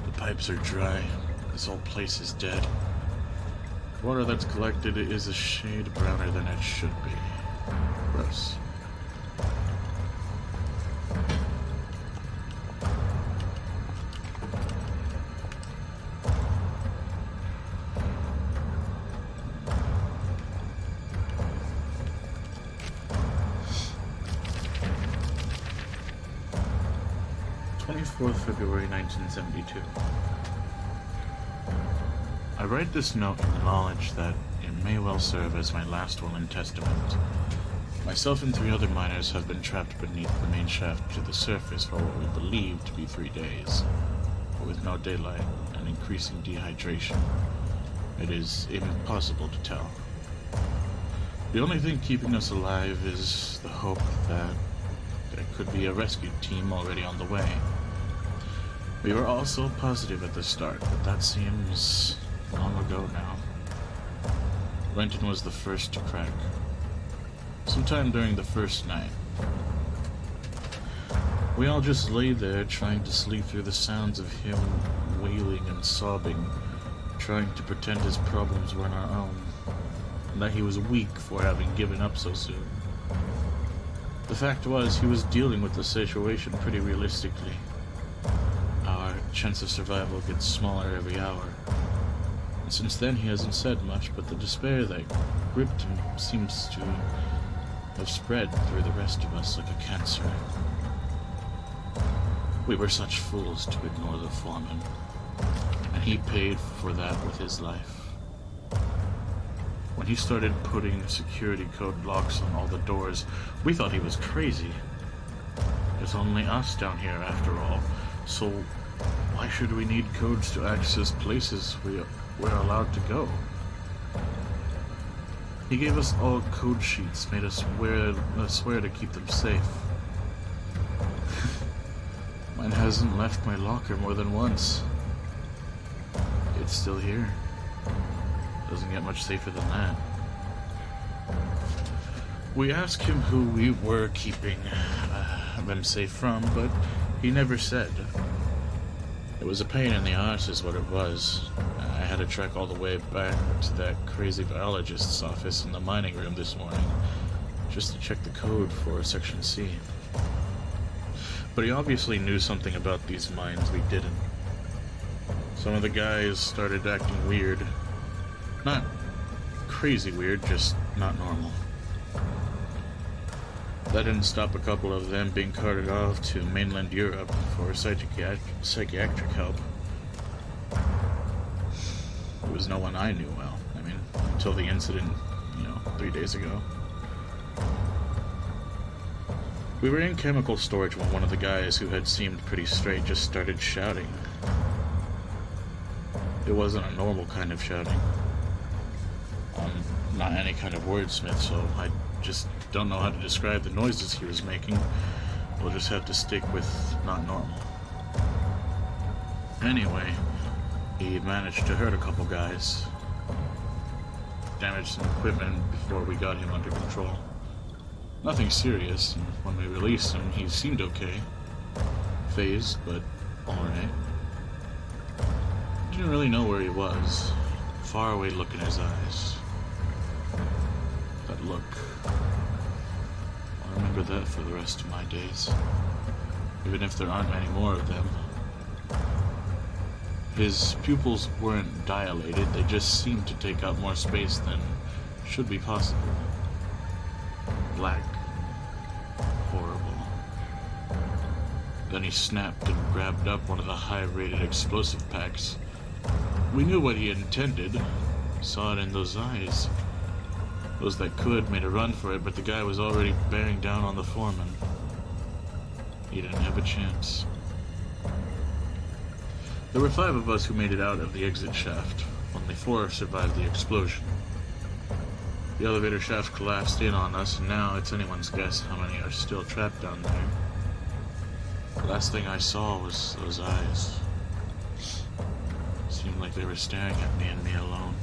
The pipes are dry. This whole place is dead. Water that's collected is a shade browner than it should be. Gross. February 1972. I write this note in the knowledge that it may well serve as my last will and testament. Myself and 3 other miners have been trapped beneath the main shaft to the surface for what we believe to be 3 days. But with no daylight and increasing dehydration, it is impossible to tell. The only thing keeping us alive is the hope that there could be a rescue team already on the way. We were all so positive at the start, but that seems long ago now. Renton was the first to crack. Sometime during the first night. We all just lay there trying to sleep through the sounds of him wailing and sobbing, trying to pretend his problems weren't our own, and that he was weak for having given up so soon. The fact was, he was dealing with the situation pretty realistically. Our chance of survival gets smaller every hour. And since then he hasn't said much, but the despair that gripped him seems to have spread through the rest of us like a cancer. We were such fools to ignore the foreman, and he paid for that with his life. When he started putting security code locks on all the doors, we thought he was crazy. There's only us down here after all, so why should we need codes to access places we're allowed to go? He gave us all code sheets, made us swear to keep them safe. Mine hasn't left my locker more than once. It's still here. Doesn't get much safer than that. We asked him who we were keeping them safe from, but he never said. It was a pain in the arse is what it was. I had to trek all the way back to that crazy biologist's office in the mining room this morning, just to check the code for Section C. But he obviously knew something about these mines we didn't. Some of the guys started acting weird. Not crazy weird, just not normal. That didn't stop a couple of them being carted off to mainland Europe for psychiatric help. It was no one I knew well. I mean, until the incident, 3 days ago. We were in chemical storage when one of the guys who had seemed pretty straight just started shouting. It wasn't a normal kind of shouting. I'm not any kind of wordsmith, so I just don't know how to describe the noises he was making. We'll just have to stick with not normal. Anyway, he managed to hurt a couple guys. Damaged some equipment before we got him under control. Nothing serious, and when we released him, he seemed okay. Phased, but alright. Didn't really know where he was. Far away look in his eyes. That look. I'll remember that for the rest of my days. Even if there aren't many more of them. His pupils weren't dilated, they just seemed to take up more space than should be possible. Black. Horrible. Then he snapped and grabbed up one of the high-rated explosive packs. We knew what he intended. Saw it in those eyes. Those that could made a run for it, but the guy was already bearing down on the foreman. He didn't have a chance. There were 5 of us who made it out of the exit shaft. Only 4 survived the explosion. The elevator shaft collapsed in on us, and now it's anyone's guess how many are still trapped down there. The last thing I saw was those eyes. Seemed like they were staring at me and me alone.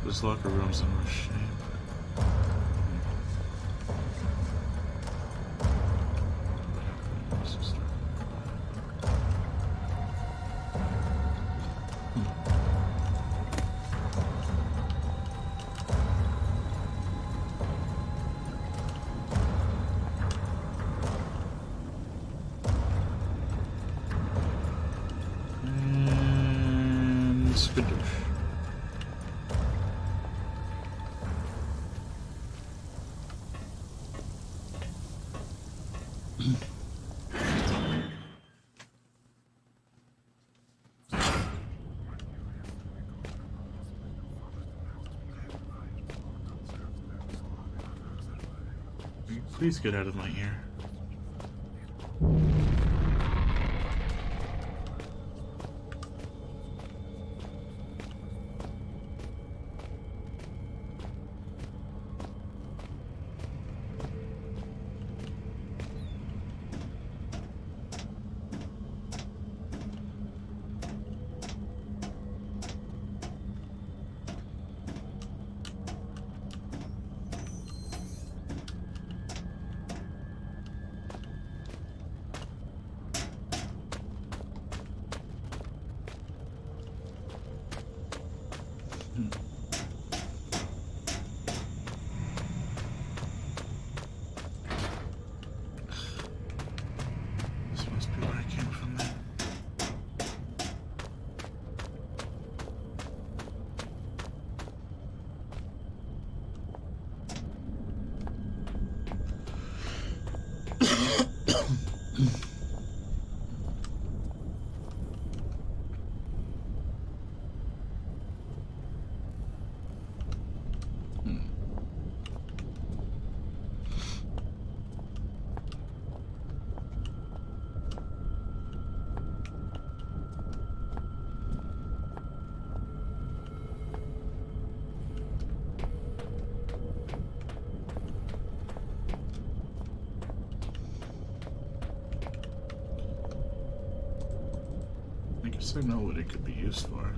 This locker room's in worse shape. And skadoosh. Please get out of my ear. This must be where I came from then. I guess I know what it could be used for.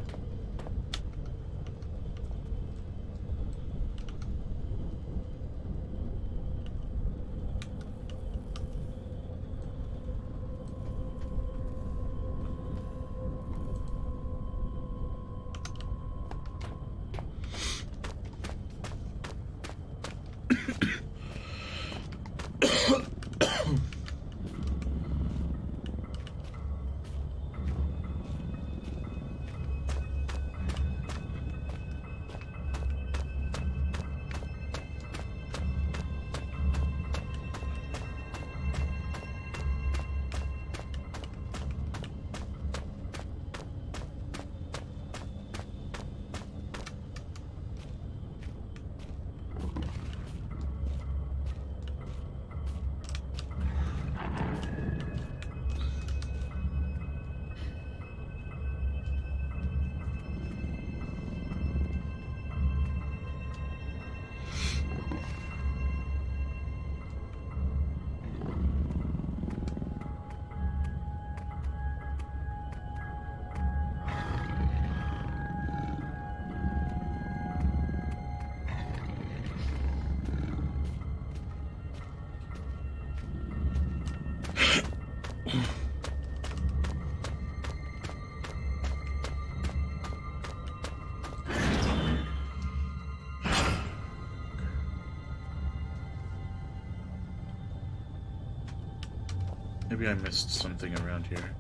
Maybe I missed something around here.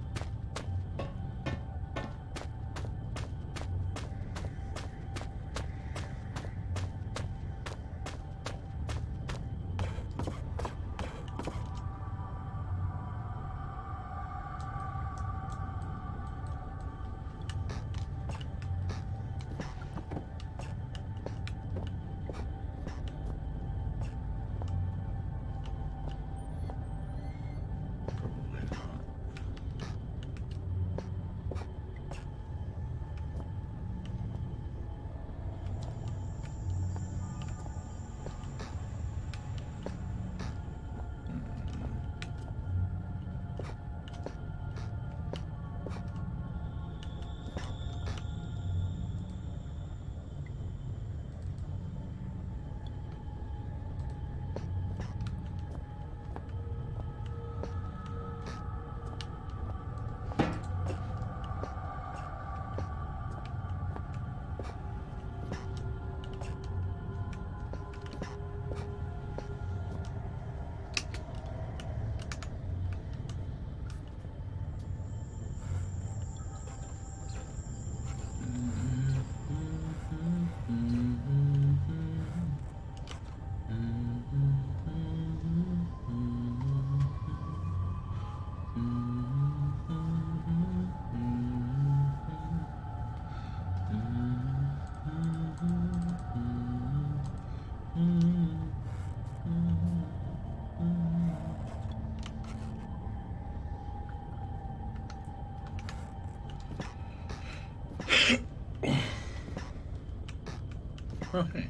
Oh, hey.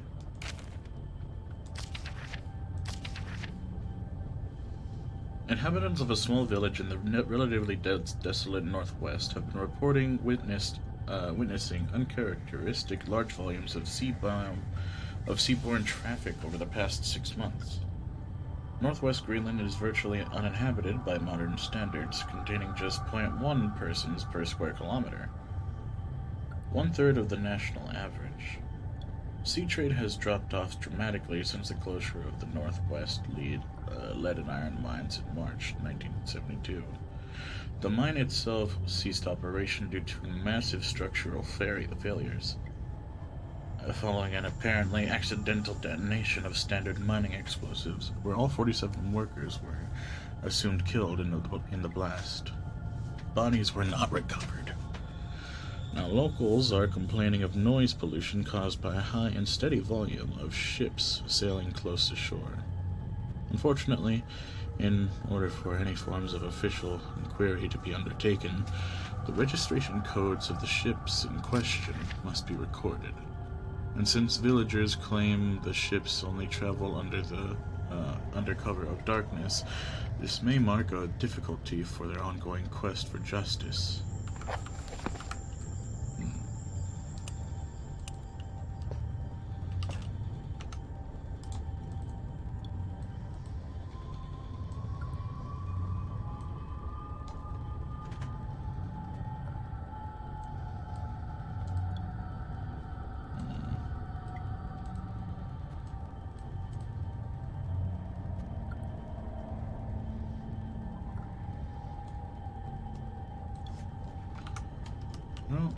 Inhabitants of a small village in the relatively desolate northwest have been witnessing uncharacteristic large volumes of seaborne traffic over the past 6 months. Northwest Greenland is virtually uninhabited by modern standards, containing just 0.1 persons per square kilometer, 1/3 of the national average. Sea trade has dropped off dramatically since the closure of the Northwest lead lead and iron mines in March 1972. The mine itself ceased operation due to massive structural failures, following an apparently accidental detonation of standard mining explosives, where all 47 workers were assumed killed in the blast. Bodies were not recovered. Now, locals are complaining of noise pollution caused by a high and steady volume of ships sailing close to shore. Unfortunately, in order for any forms of official inquiry to be undertaken, the registration codes of the ships in question must be recorded. And since villagers claim the ships only travel under cover of darkness, this may mark a difficulty for their ongoing quest for justice. No.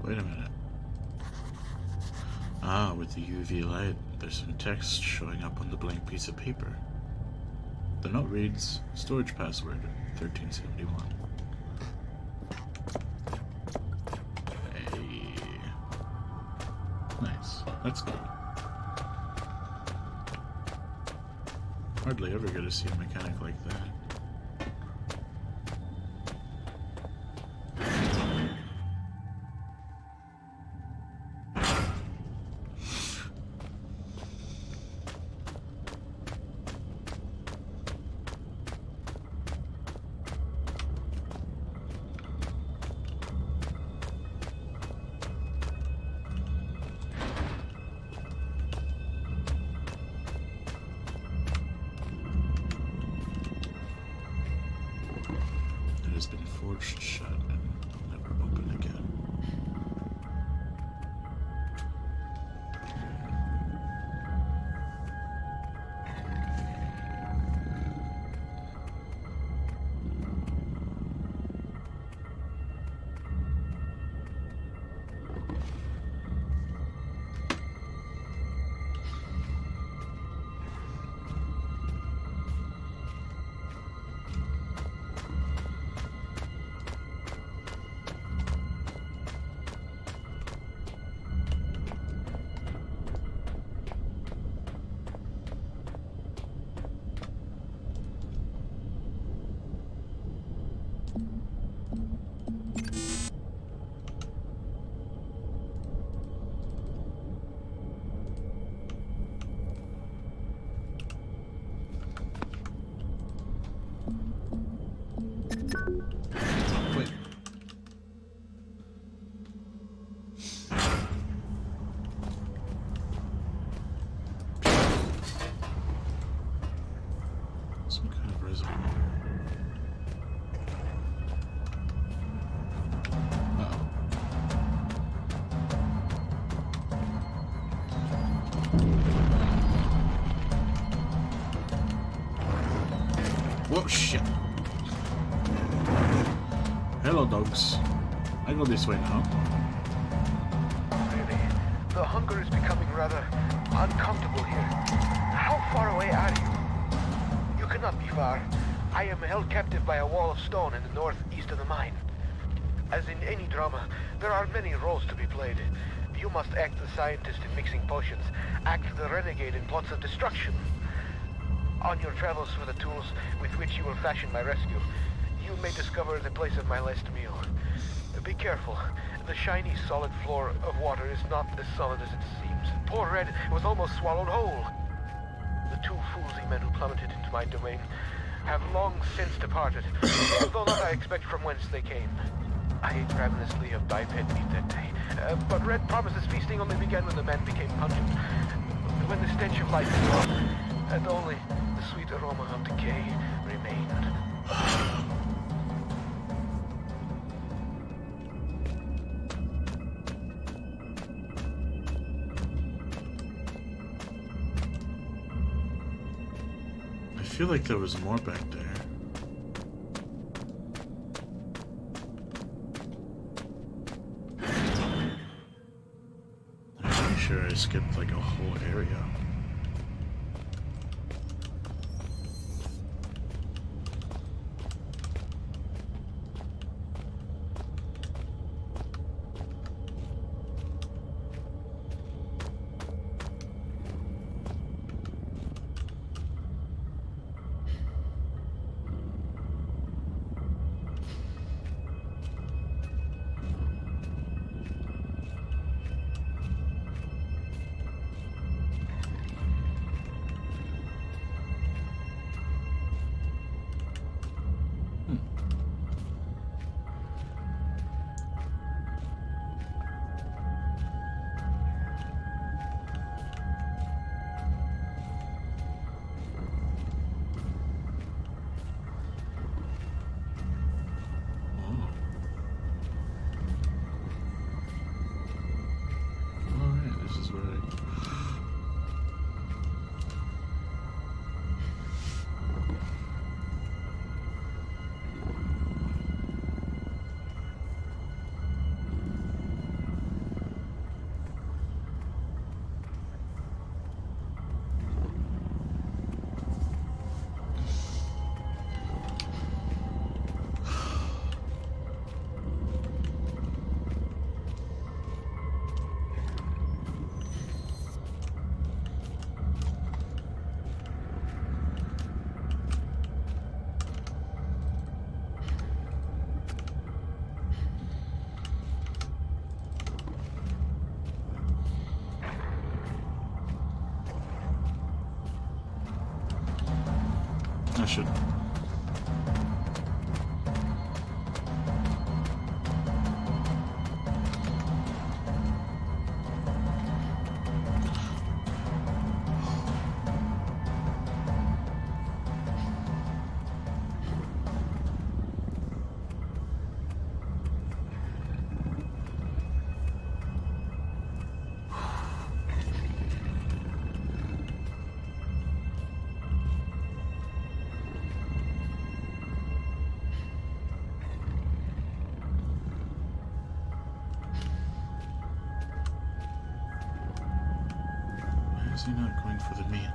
Wait a minute. Ah, with the UV light, there's some text showing up on the blank piece of paper. The note reads, storage password, 1371. Hey. Nice. That's cool. Hardly ever get to see a mechanic like that. Has been forged shut and will never open again. shit. Hello, dogs. I go this way now. Really, the hunger is becoming rather uncomfortable here. How far away are you? You cannot be far. I am held captive by a wall of stone in the northeast of the mine. As in any drama, there are many roles to be played. You must act the scientist in mixing potions, act the renegade in plots of destruction. On your travels for the tools with which you will fashion my rescue, you may discover the place of my last meal. Be careful. The shiny, solid floor of water is not as solid as it seems. Poor Red was almost swallowed whole. The two foolsy men who plummeted into my domain have long since departed, though not I expect from whence they came. I ate ravenously of biped meat that day, but Red promises feasting only began when the man became pungent, when the stench of life is gone, and only the sweet aroma of decay remained. I feel like there was more back there. I'm pretty sure I skipped like a whole area. I should. Why is he not going for the meat?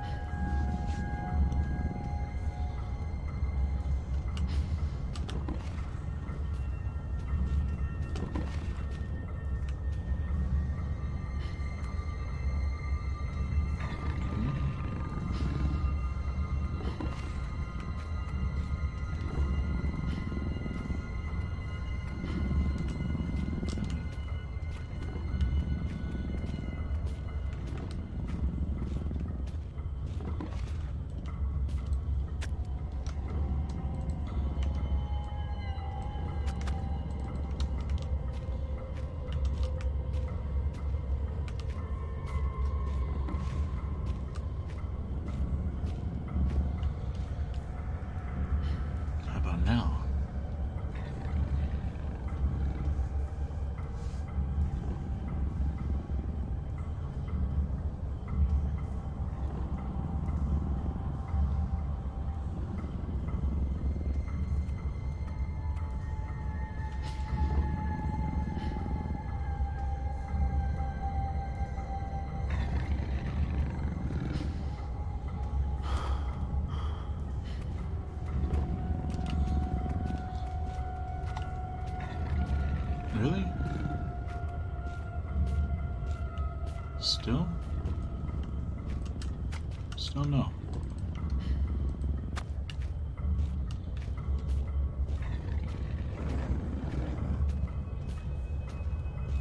Oh no.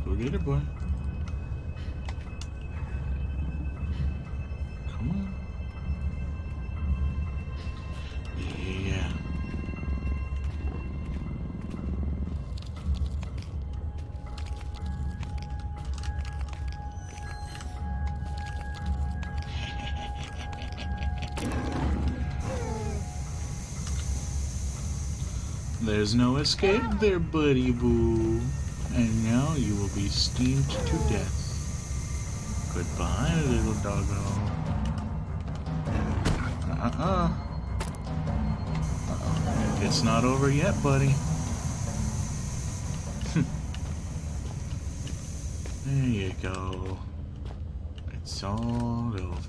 Go get it, boy. Come on. Yeah. There's no escape there, buddy boo. And now you will be steamed to death. Goodbye, little doggo. It's not over yet, buddy. There you go. It's all over.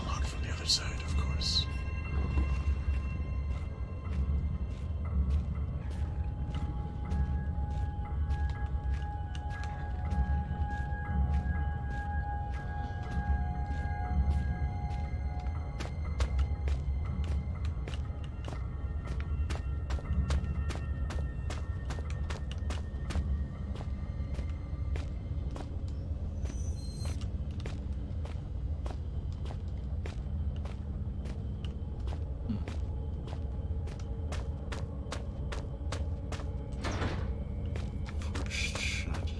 Locked from the other side, of course. Forced shut.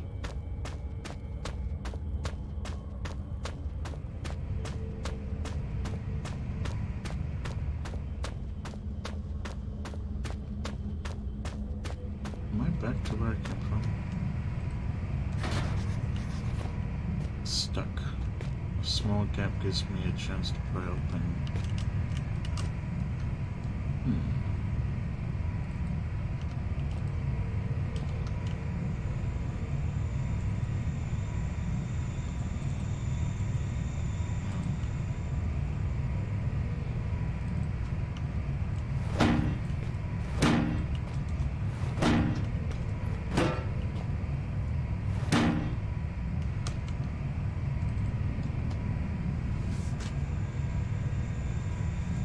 Am I back to where I came from? Stuck. A small gap gives me a chance to pry open.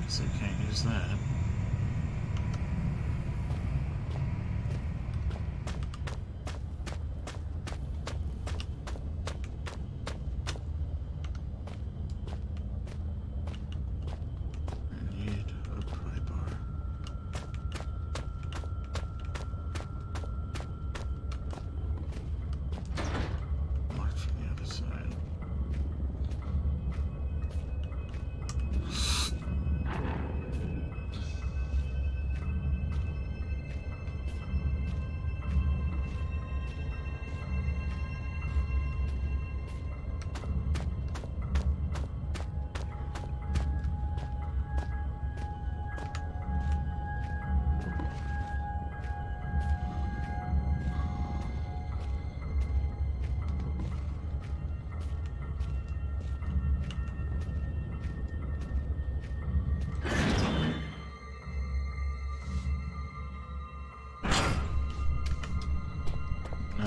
Guess I can't use that. I need a pry bar. Locked from the other side.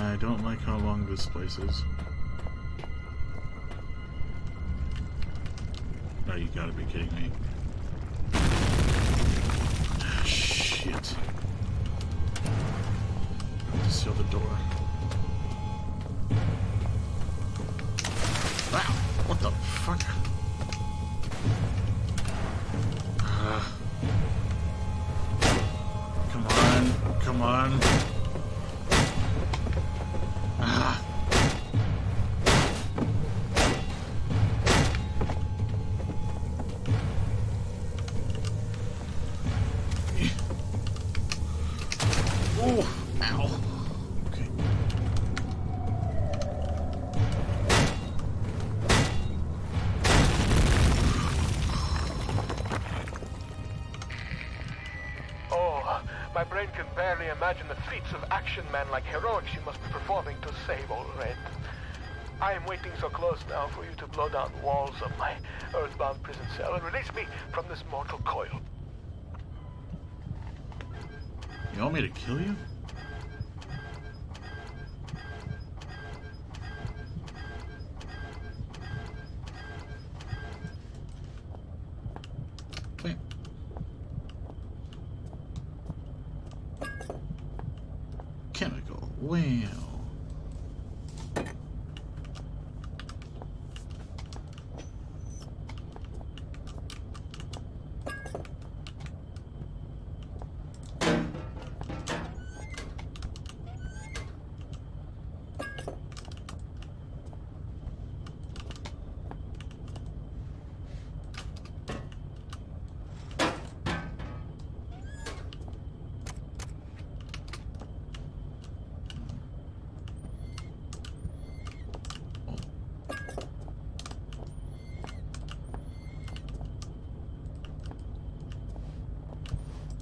I don't like how long this place is. No, you gotta be kidding me. Ah, shit. I have to seal the door. Wow, what the fuck? Come on, come on. Oh, ow. Okay. Oh, my brain can barely imagine the feats of action men like heroics you must be performing to save old Red. I am waiting so close now for you to blow down the walls of my earthbound prison cell and release me from this mortal coil. You want me to kill you? Wait. Chemical. Well.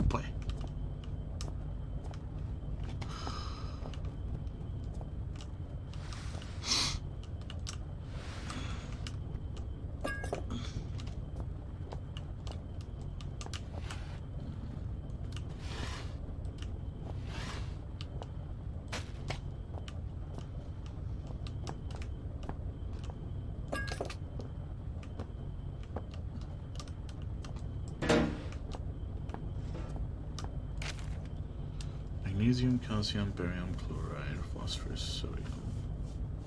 Play. Magnesium, calcium, barium, chloride, phosphorus, sodium.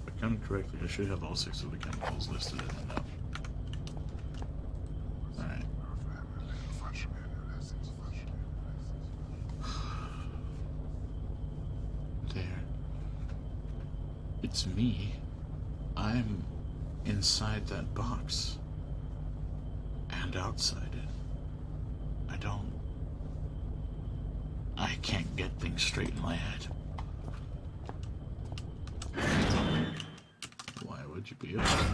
If I counted correctly, I should have all 6 of the chemicals listed in the note. Alright. There. It's me. I'm inside that box. And outside it. I can't get things straight in my head. Why would you be upset?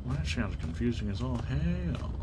Well, that sounds confusing as all hell.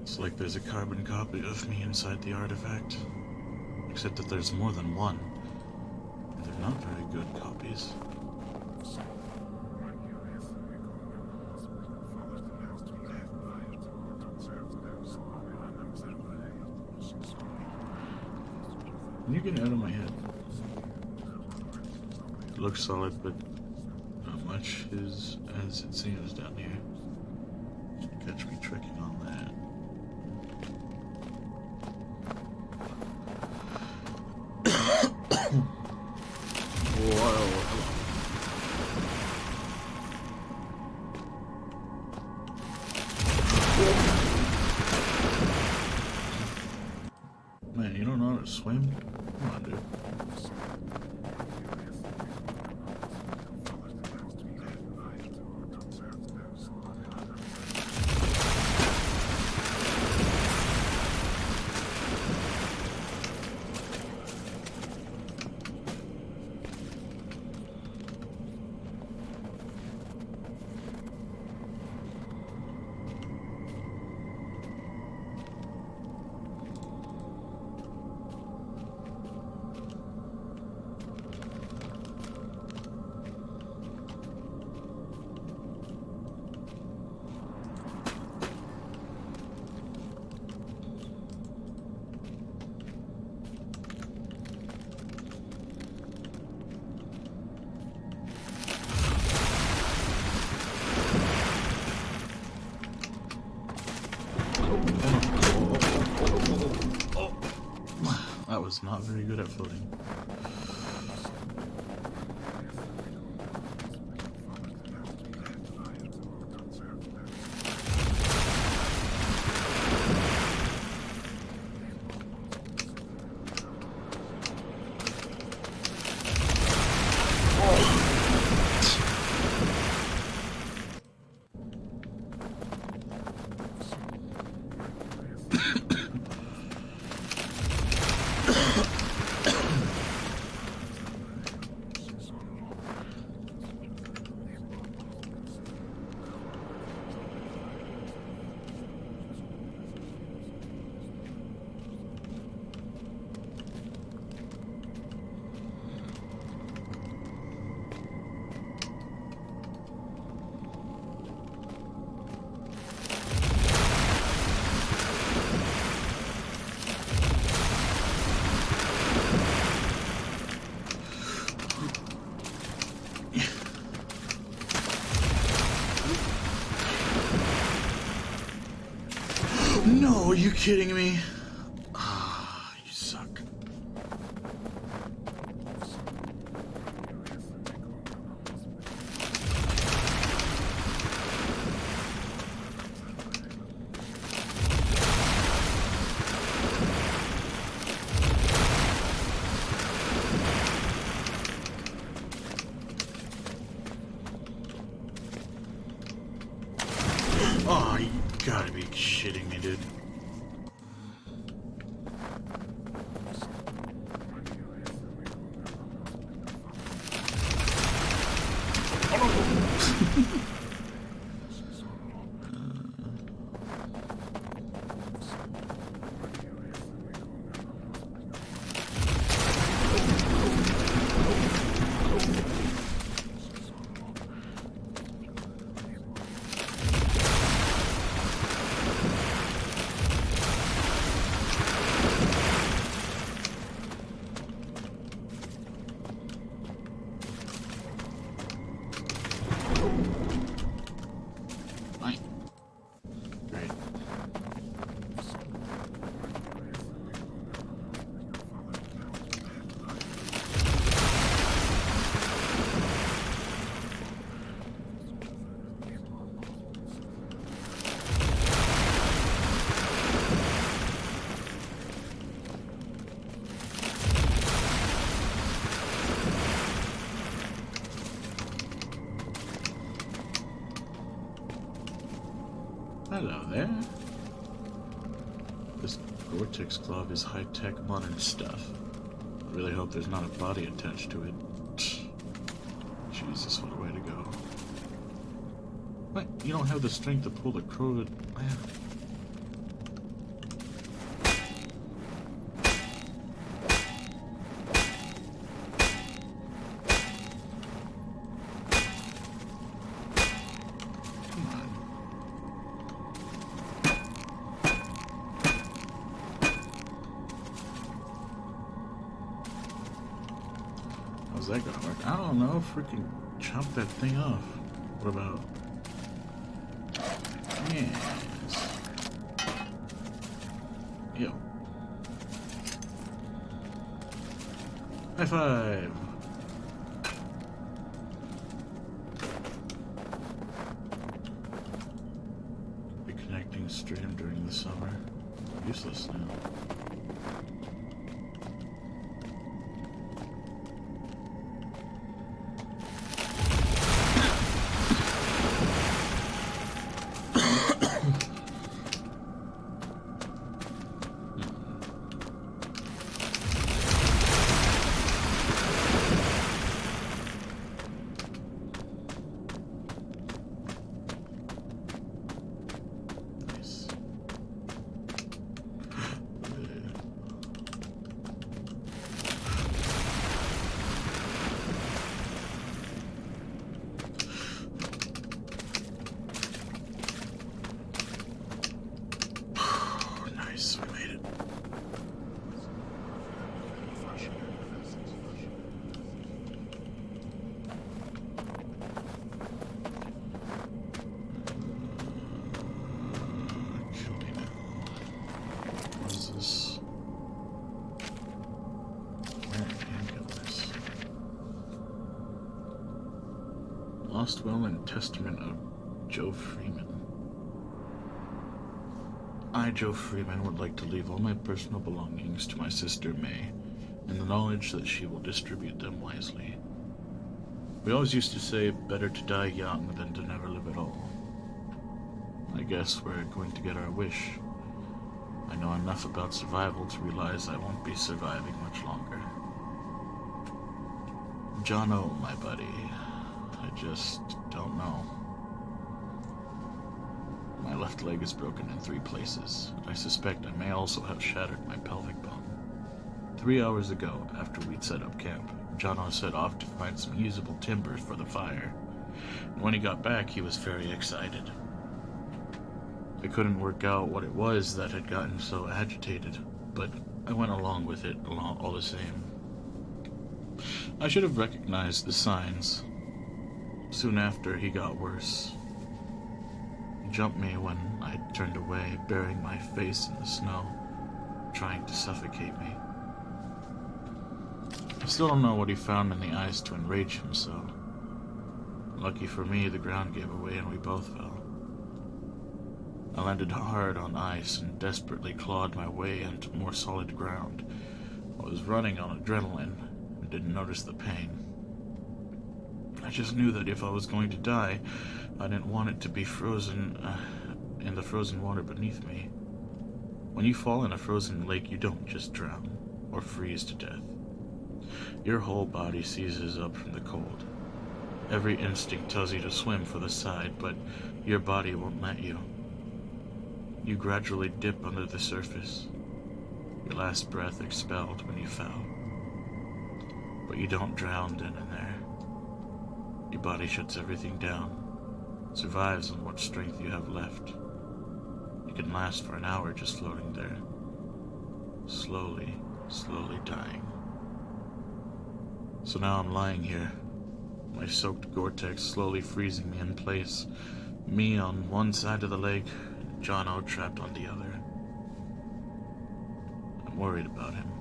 It's like there's a carbon copy of me inside the artifact. Except that there's more than one. And they're not very good copies. Can you get out of my head? It looks solid, but not much is as it seems down here. Catch me tricking on that. Whoa, hello. swim? Come on, dude. That was not very good at floating. No, are you kidding me? Ah, you suck. Oh, you gotta be shitting me, dude. Great. Hello there. This Vortex glove is high-tech modern stuff. I really hope there's not a body attached to it. Jesus, what a way to go. What? You don't have the strength to pull the crow. How's that gonna work? I don't know. Freaking chop that thing off. What about? Yes. Yo. High five. Reconnecting stream during the summer. Useless now. Lost Will and Testament of Joe Freeman. I, Joe Freeman, would like to leave all my personal belongings to my sister May, in the knowledge that she will distribute them wisely. We always used to say, better to die young than to never live at all. I guess we're going to get our wish. I know enough about survival to realize I won't be surviving much longer. John O, my buddy, I just don't know. My left leg is broken in 3 places. I suspect I may also have shattered my pelvic bone. 3 hours ago, after we'd set up camp, Jono set off to find some usable timbers for the fire. And when he got back, he was very excited. I couldn't work out what it was that had gotten so agitated, but I went along with it all the same. I should have recognized the signs. Soon after, he got worse. He jumped me when I turned away, burying my face in the snow, trying to suffocate me. I still don't know what he found in the ice to enrage him so. Lucky for me, the ground gave away and we both fell. I landed hard on ice and desperately clawed my way into more solid ground. I was running on adrenaline and didn't notice the pain. I just knew that if I was going to die, I didn't want it to be frozen in the frozen water beneath me. When you fall in a frozen lake, you don't just drown or freeze to death. Your whole body seizes up from the cold. Every instinct tells you to swim for the side, but your body won't let you. You gradually dip under the surface, your last breath expelled when you fell. But you don't drown then and there. Your body shuts everything down, survives on what strength you have left. You can last for an hour just floating there, slowly dying. So now I'm lying here, my soaked Gore-Tex slowly freezing me in place, me on one side of the lake, and Jono trapped on the other. I'm worried about him.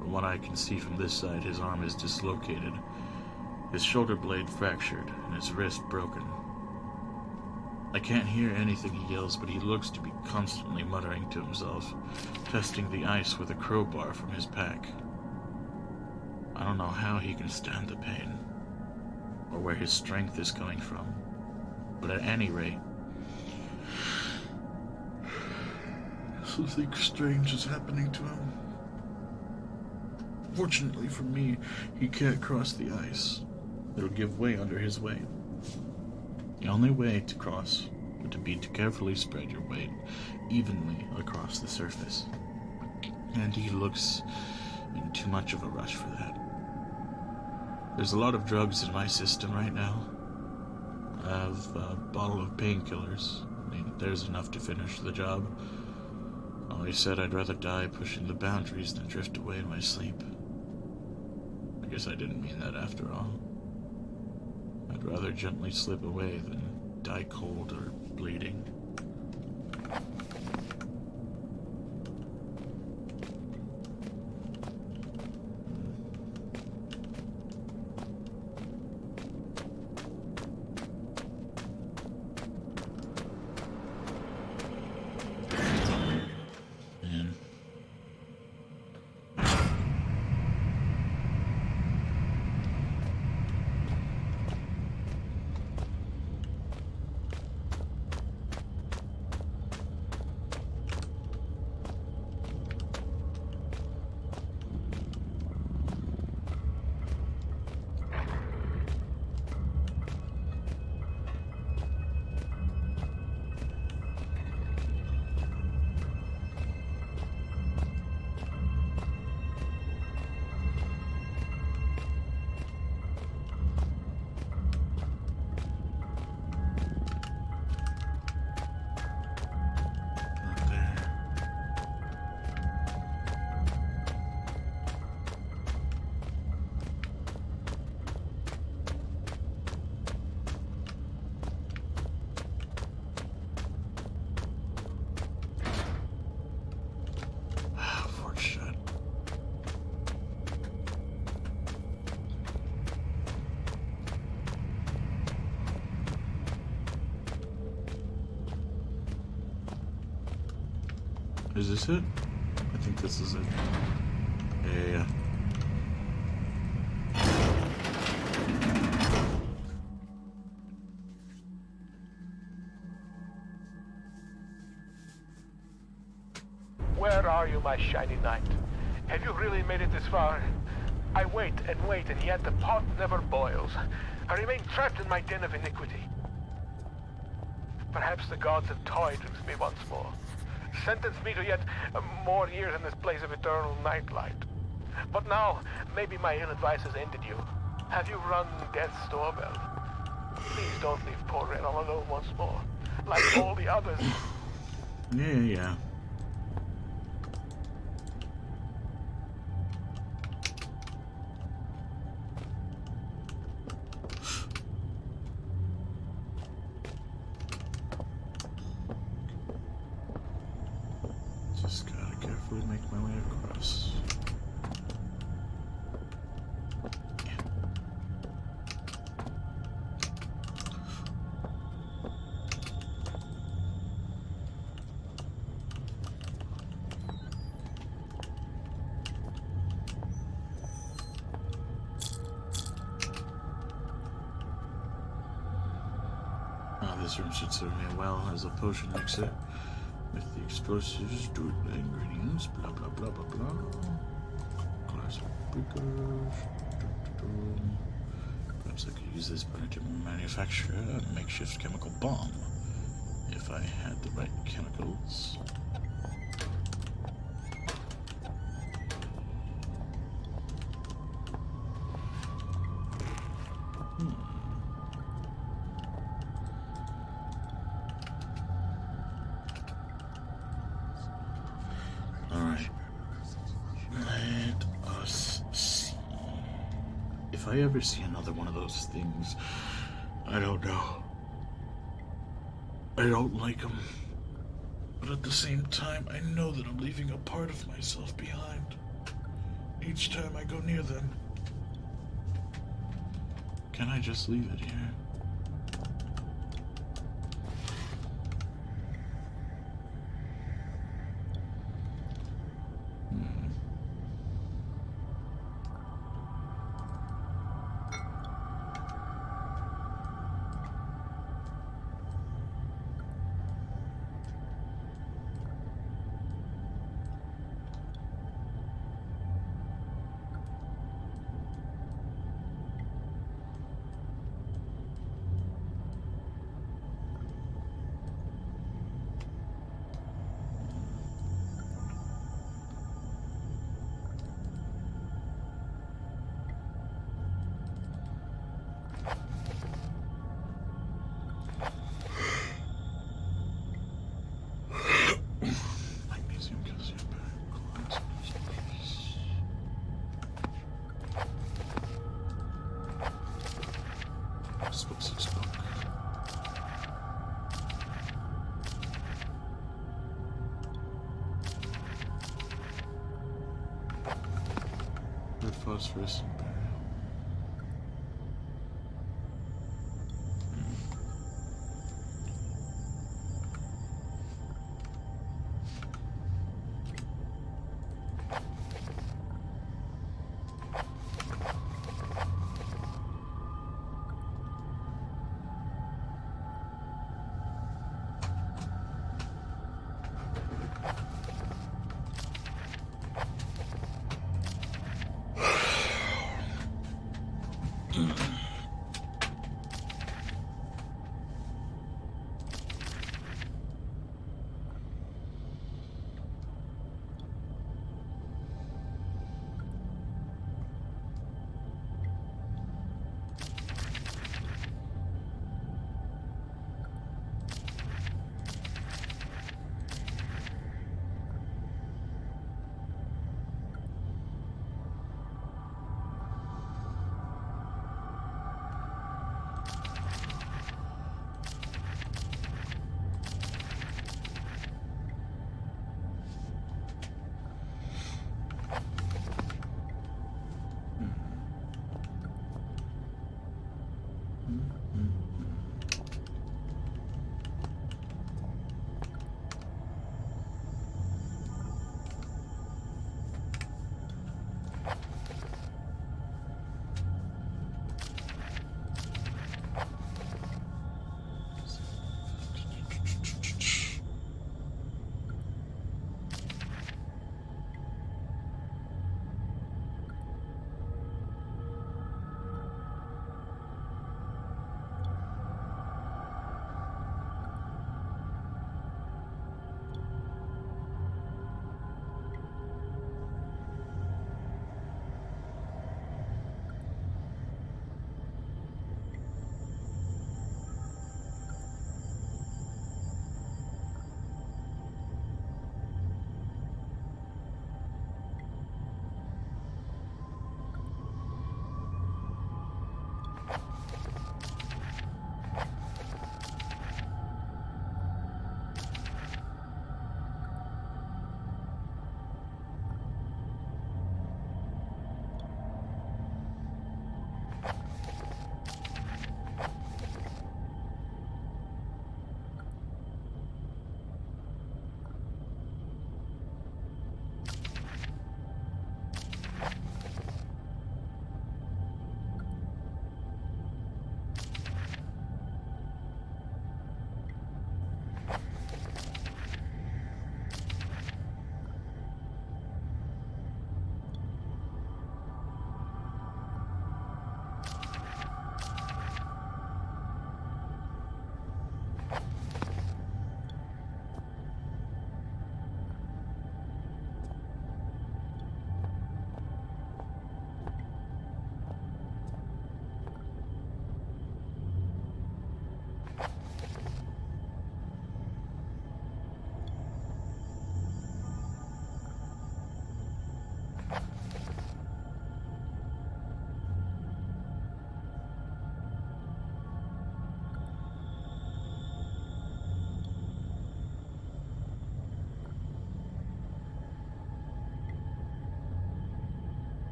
From what I can see from this side, his arm is dislocated, his shoulder blade fractured, and his wrist broken. I can't hear anything he yells, but he looks to be constantly muttering to himself, testing the ice with a crowbar from his pack. I don't know how he can stand the pain, or where his strength is coming from, but at any rate, something strange is happening to him. Fortunately for me, he can't cross the ice. It'll give way under his weight. The only way to cross would be to carefully spread your weight evenly across the surface, and he looks in too much of a rush for that. There's a lot of drugs in my system right now. I have a bottle of painkillers. I mean, there's enough to finish the job. I always said I'd rather die pushing the boundaries than drift away in my sleep. I guess I didn't mean that after all. I'd rather gently slip away than die cold or bleeding. Is this it? I think this is it. Yeah. Where are you, my shiny knight? Have you really made it this far? I wait, and yet the pot never boils. I remain trapped in my den of iniquity. Perhaps the gods have toyed with me once more. Sentenced me to yet more years in this place of eternal nightlight. But now, maybe my ill advice has ended you. Have you rung death's doorbell? Please don't leave poor Ren all alone once more, like all the others. Yeah. Just gotta carefully make my way across. This room should serve me well as a potion mixer with the explosives, do the ingredients, blah blah blah blah blah. Glass breakers. Perhaps I could use this burner to manufacture a makeshift chemical bomb if I had the right chemicals. Alright. Let us see. If I ever see another one of those things, I don't know. I don't like them. But at the same time, I know that I'm leaving a part of myself behind. Each time I go near them. Can I just leave it here? What's this book? Red phosphorus and barium.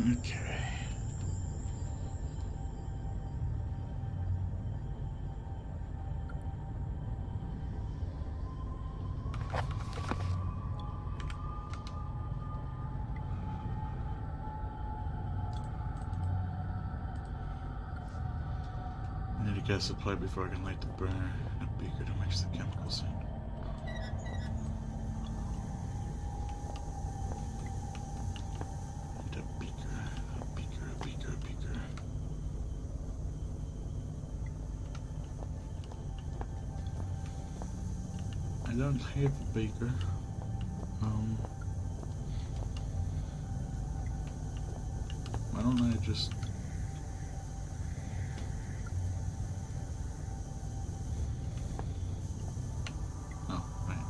Okay. I need a gas supply before I can light the burner. A beaker to mix the chemicals in. And a beaker, a beaker, a beaker, a beaker. I don't have a beaker. Why don't I just... Oh, right.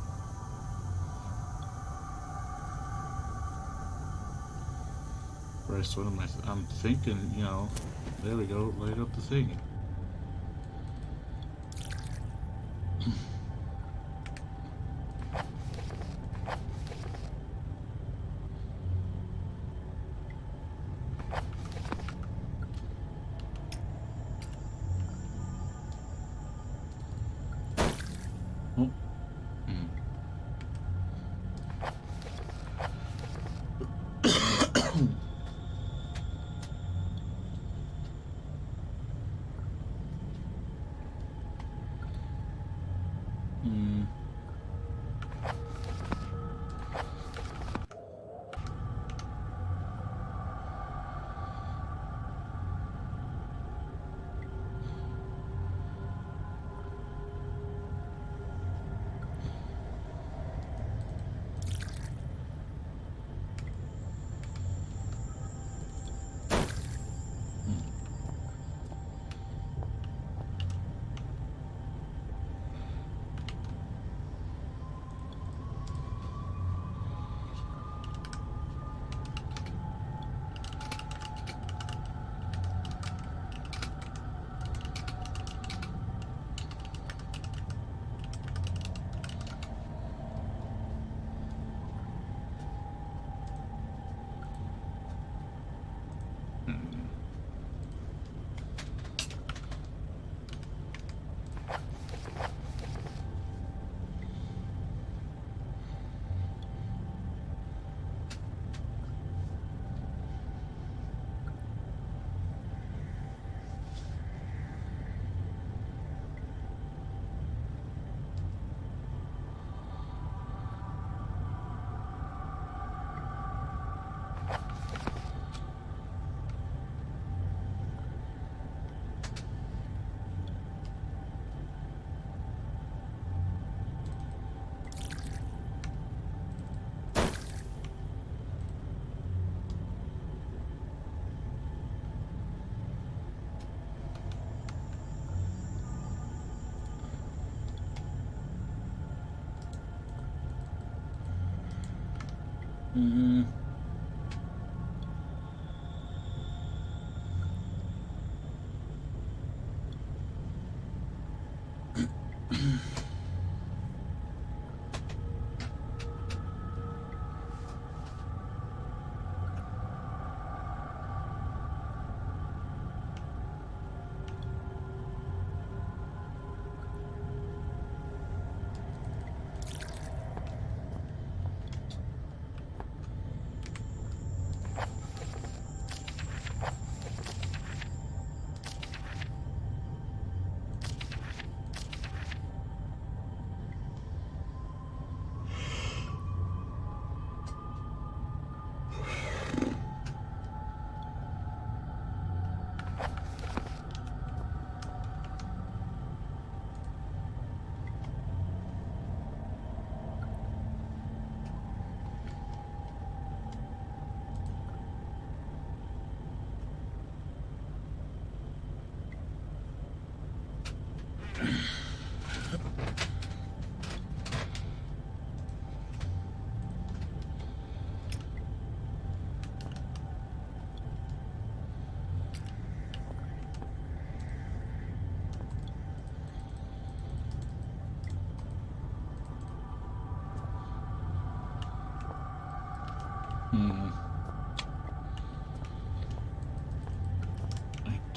Christ, what am I... I'm thinking, you know... There we go, light up the thing. Oh.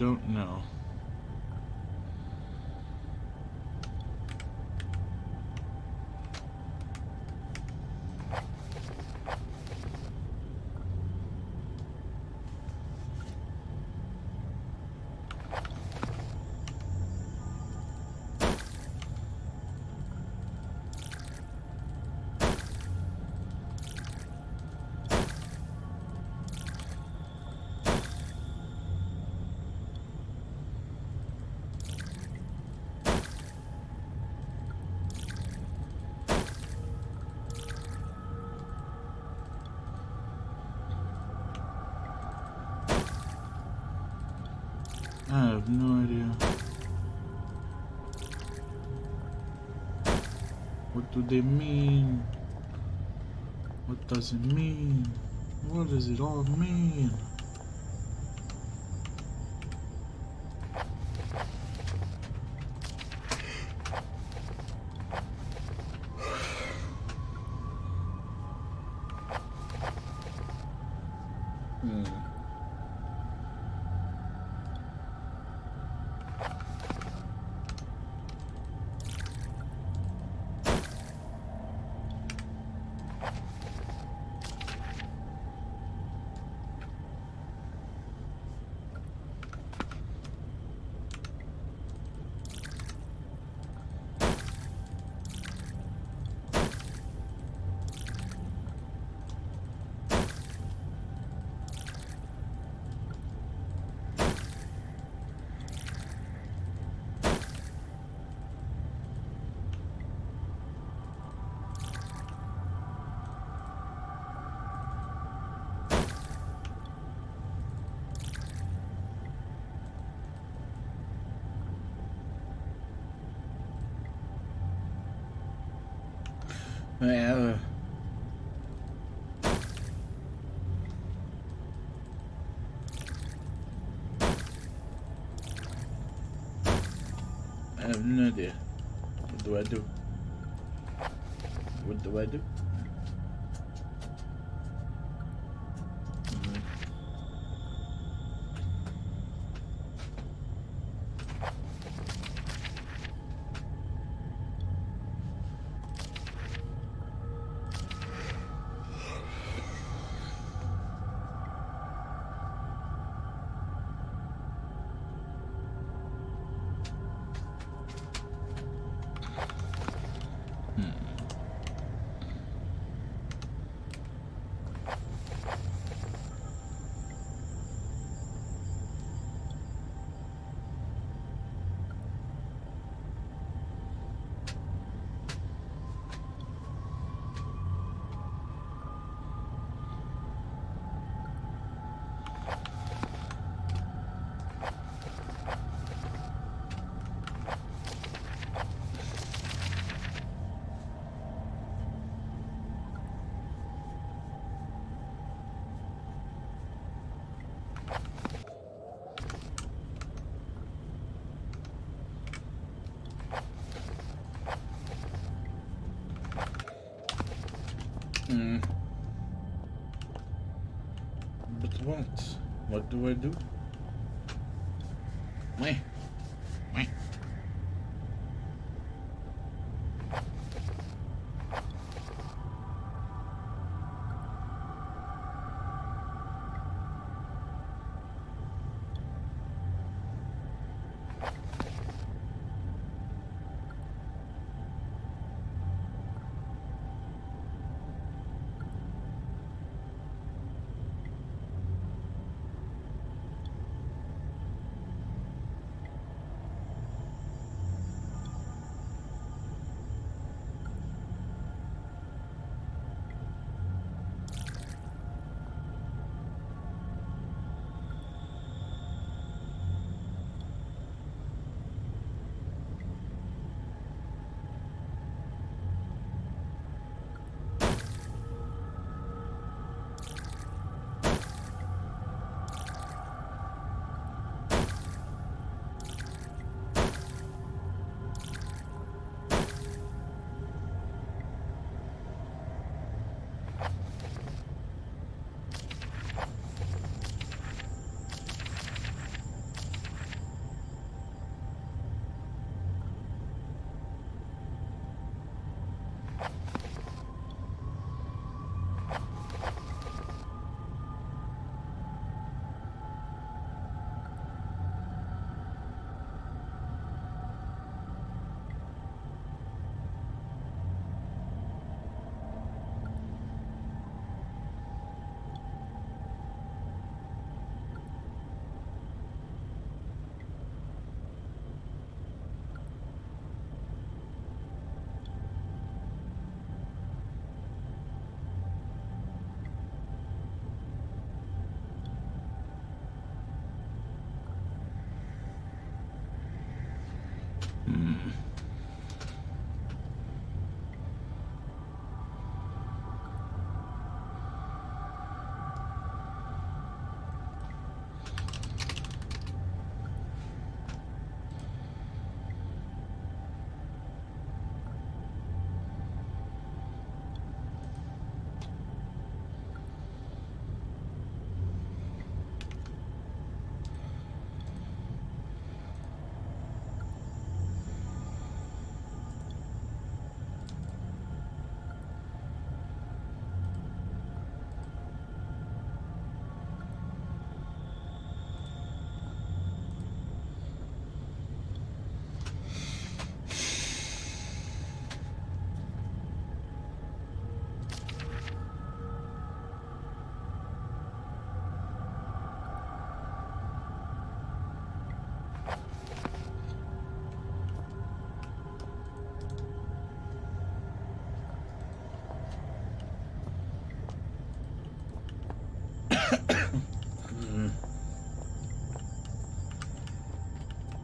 don't know. I have no idea. What do they mean? What does it mean? What does it all mean? Well, I have no idea. What do I do? What do I do? But what? What do I do? Wait. Wait.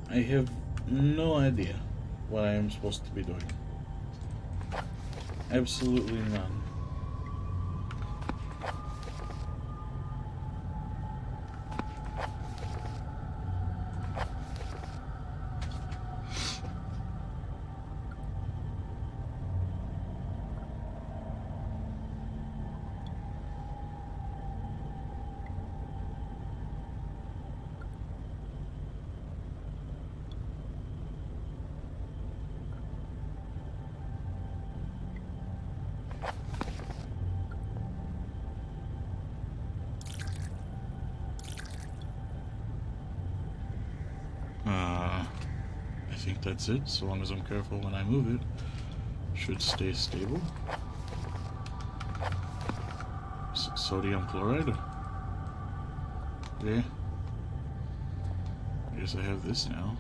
I have no idea what I am supposed to be doing. Absolutely none. I think that's it, so long as I'm careful when I move it. Should stay stable. Sodium chloride? Yeah. I guess I have this now.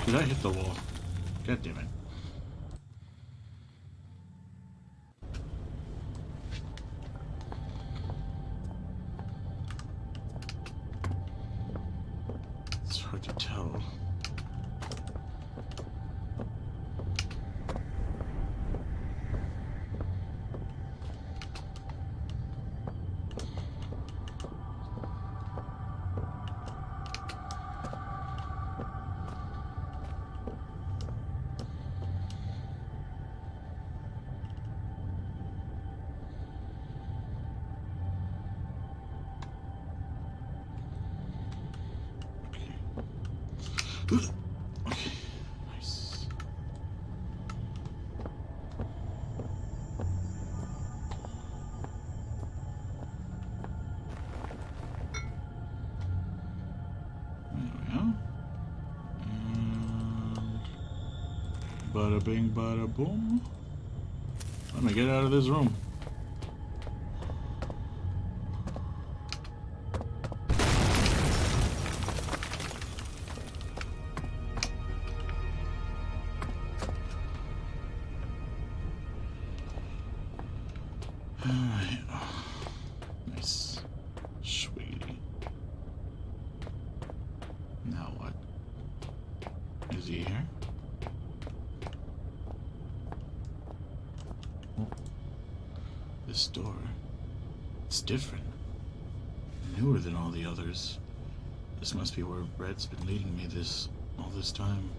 Did I hit the wall? God damn it. It's hard to tell. Okay, nice. There we go. And bada bing, bada boom. Let me get out of this room. Alright. Nice. Sweetie. Now what? Is he here? Oh. This door. It's different. Newer than all the others. This must be where Brett's been leading me all this time.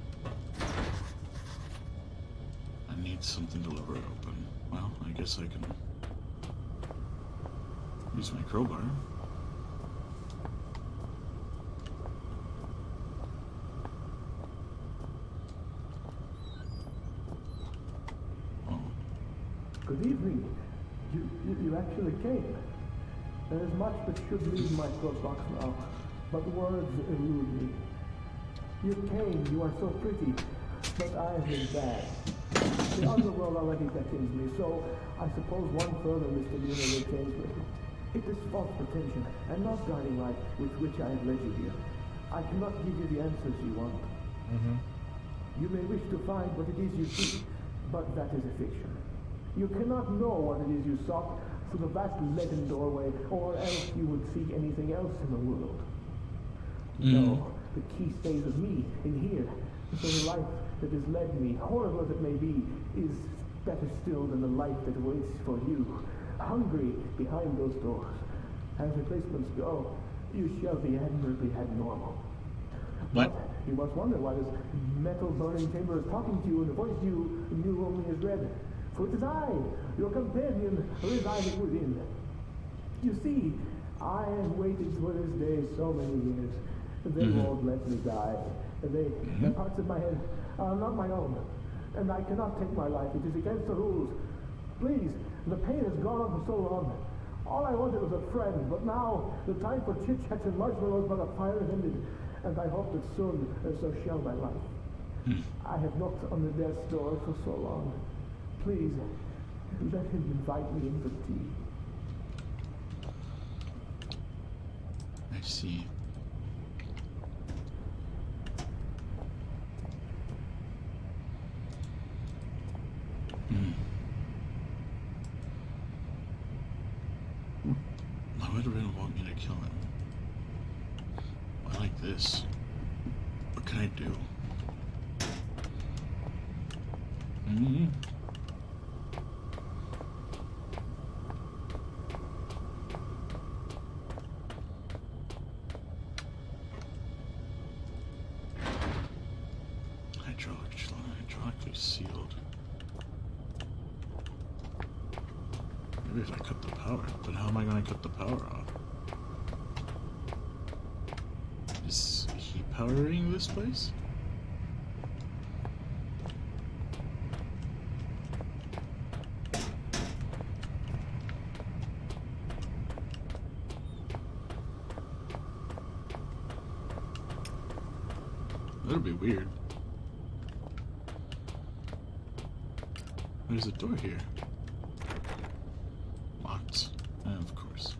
I need something to lever it open. Well, I guess I can use my crowbar. Oh. Good evening. You actually came. There is much that should leave my throat box now, but words elude me. You came, you are so pretty, but I have been bad. The underworld already beckons me, so I suppose one further misdemeanor retains me. It is false pretension and not guiding light with which I have led you here. I cannot give you the answers you want. You may wish to find what it is you seek, but that is a fiction. You cannot know what it is you sought through the vast leaden doorway, or else you would seek anything else in the world. No, the key stays with me in here. So the life that has led me, horrible as it may be, is better still than the life that waits for you, hungry behind those doors. As replacements go, you shall be admirably abnormal. What? But you must wonder why this metal burning chamber is talking to you, and the voice you knew only as red. For it is I, your companion, residing within. You see, I have waited for this day so many years. They won't let me die. The parts of my head are not my own, and I cannot take my life. It is against the rules. Please, the pain has gone on for so long. All I wanted was a friend, but now the time for chit-chats and marshmallows by the fire is ended, and I hope that soon so shall my life. I have knocked on the death's door for so long. Please, let him invite me in for tea. I see. Why would Ren want me to kill him? I like this. What can I do? Hydraulically sealed. Maybe if I cut the power, but how am I going to cut the power off? Is he powering this place? That'll be weird. There's a door here. Locked. Of course.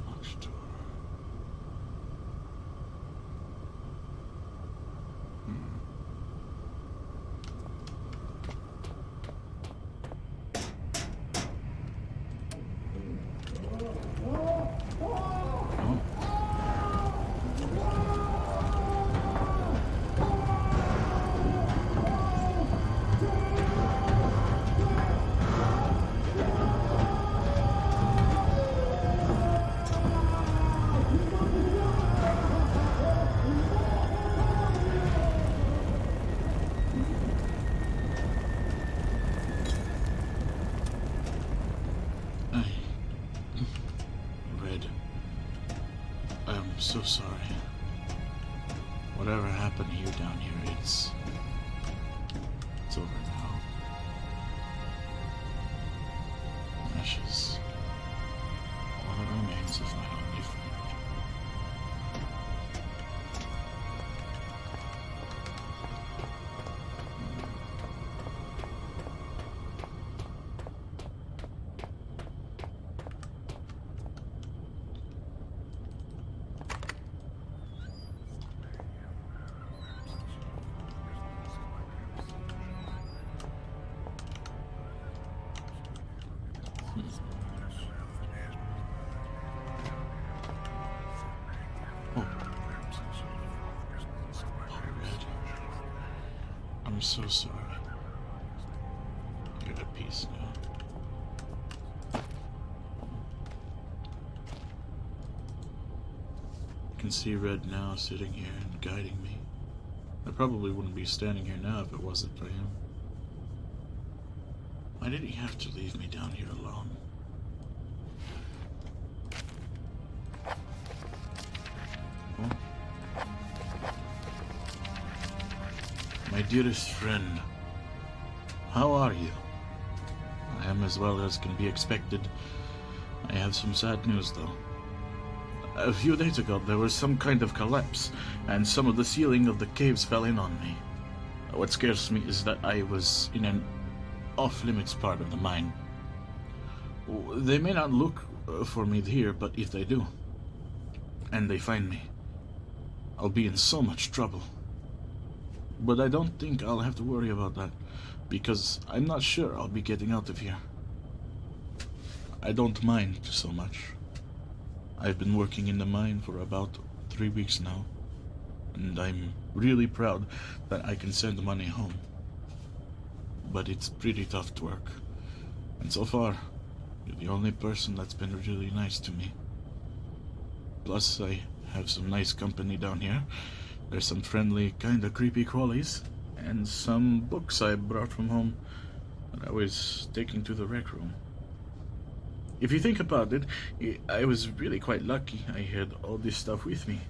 Locked door. I'm so sorry. Whatever happened to you down here, it's over now. Ashes. All that remains of my only friend. I'm so sorry. You're at peace now. I can see Red now sitting here and guiding me. I probably wouldn't be standing here now if it wasn't for him. Why did he have to leave me down here alone? Oh. My dearest friend, how are you? I am as well as can be expected. I have some sad news, though. A few days ago, there was some kind of collapse, and some of the ceiling of the caves fell in on me. What scares me is that I was in an off-limits part of the mine. They may not look for me here, but if they do, and they find me, I'll be in so much trouble. But I don't think I'll have to worry about that, because I'm not sure I'll be getting out of here. I don't mind so much. I've been working in the mine for about 3 weeks now, and I'm really proud that I can send money home. But it's pretty tough work, and so far, you're the only person that's been really nice to me. Plus, I have some nice company down here. There's some friendly, kinda creepy crawlies, and some books I brought from home that I was taking to the rec room. If you think about it, I was really quite lucky I had all this stuff with me.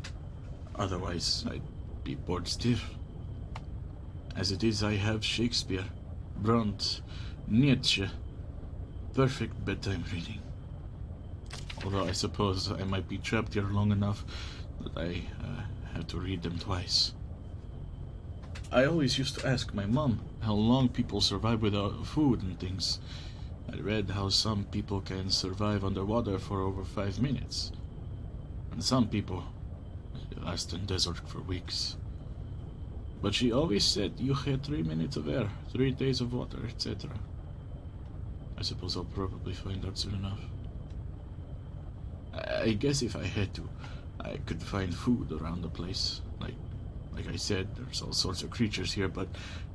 Otherwise, I'd be bored stiff. As it is, I have Shakespeare, Brandt, Nietzsche. Perfect bedtime reading. Although I suppose I might be trapped here long enough that I have to read them twice. I always used to ask my mom how long people survive without food and things. I read how some people can survive underwater for over 5 minutes. And some people last in desert for weeks. But she always said you had 3 minutes of air, 3 days of water, etc. I suppose I'll probably find out soon enough. I guess if I had to, I could find food around the place. Like I said, there's all sorts of creatures here, but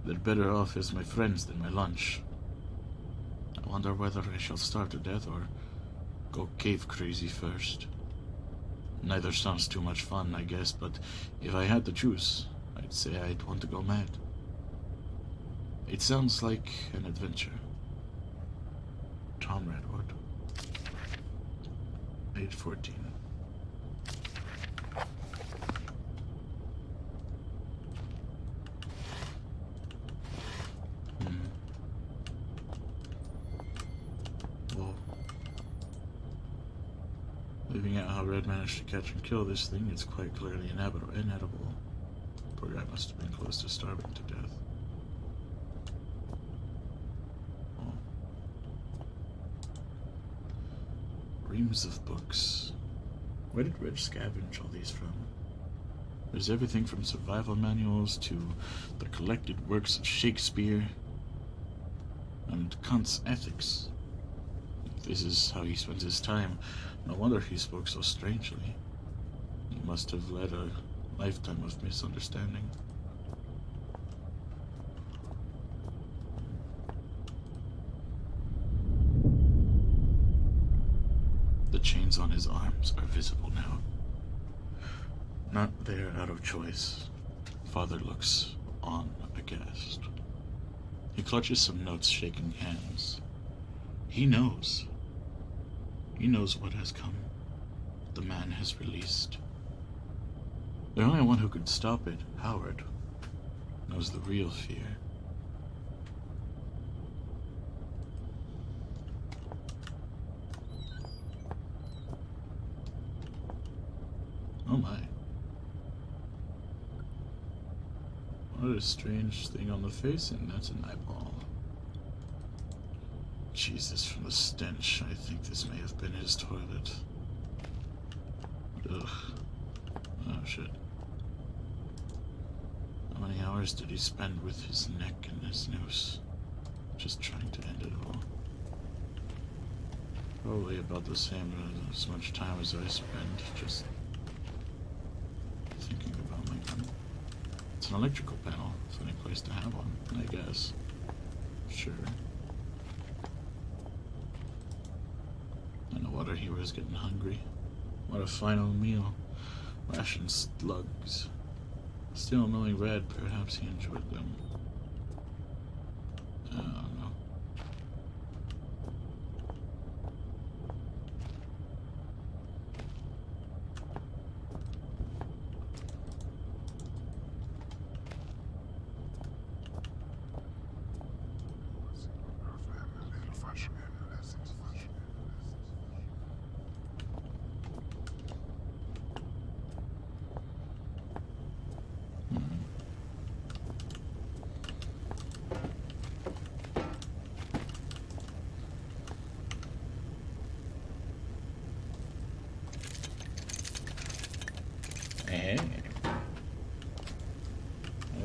they're better off as my friends than my lunch. I wonder whether I shall starve to death or go cave crazy first. Neither sounds too much fun, I guess, but if I had to choose, I'd say I'd want to go mad. It sounds like an adventure. Tom Redwood. Age 14. Well, leaving out how Red managed to catch and kill this thing, it's quite clearly inedible. Poor guy must have been close to starving to death. Oh. Reams of books. Where did Red scavenge all these from? There's everything from survival manuals to the collected works of Shakespeare and Kant's ethics. If this is how he spends his time, no wonder he spoke so strangely. He must have led a lifetime of misunderstanding. The chains on his arms are visible now. Not there out of choice. Father looks on aghast. He clutches some notes, shaking hands. He knows. He knows what has come. The man has released. The only one who could stop it, Howard, knows the real fear. Oh my. What a strange thing on the face, and that's an eyeball. Jesus, from the stench, I think this may have been his toilet. Ugh. Oh shit. How many hours did he spend with his neck and his noose? Just trying to end it all. Probably about the same as much time as I spend just thinking about my gun. It's an electrical panel. It's any place to have one, I guess. Sure. I no wonder he was getting hungry. What a final meal. Ration slugs. Still knowing Red, perhaps he enjoyed them. I don't know.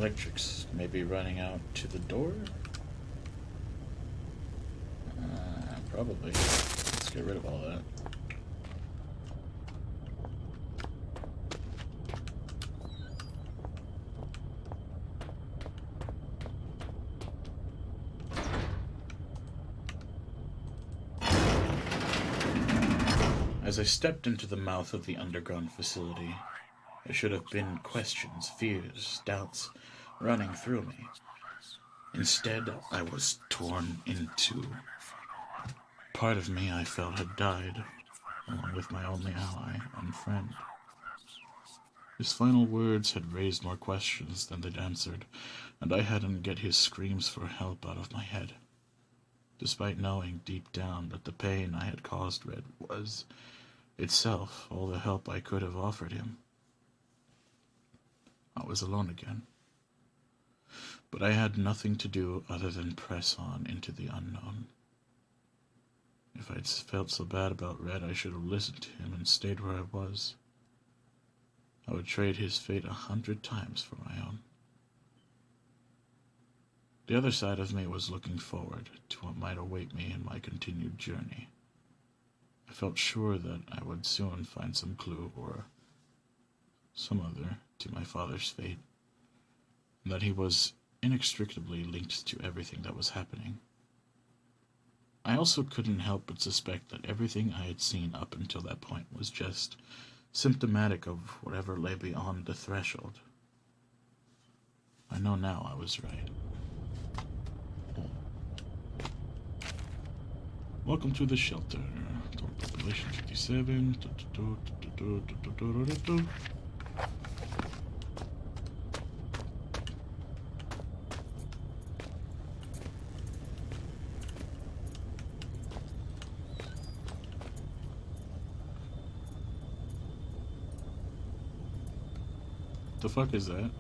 electrics. Maybe running out to the door? Probably. Let's get rid of all that. As I stepped into the mouth of the underground facility, there should have been questions, fears, doubts running through me. Instead, I was torn in two. Part of me I felt had died, along with my only ally and friend. His final words had raised more questions than they'd answered, and I hadn't get his screams for help out of my head. Despite knowing deep down that the pain I had caused Red was, itself, all the help I could have offered him. I was alone again. But I had nothing to do other than press on into the unknown. If I'd felt so bad about Red, I should have listened to him and stayed where I was. I would trade his fate 100 times for my own. The other side of me was looking forward to what might await me in my continued journey. I felt sure that I would soon find some clue or some other to my father's fate, and that he was inextricably linked to everything that was happening. I also couldn't help but suspect that everything I had seen up until that point was just symptomatic of whatever lay beyond the threshold. I know now I was right. Welcome to the shelter. Total population 57. The fuck is that?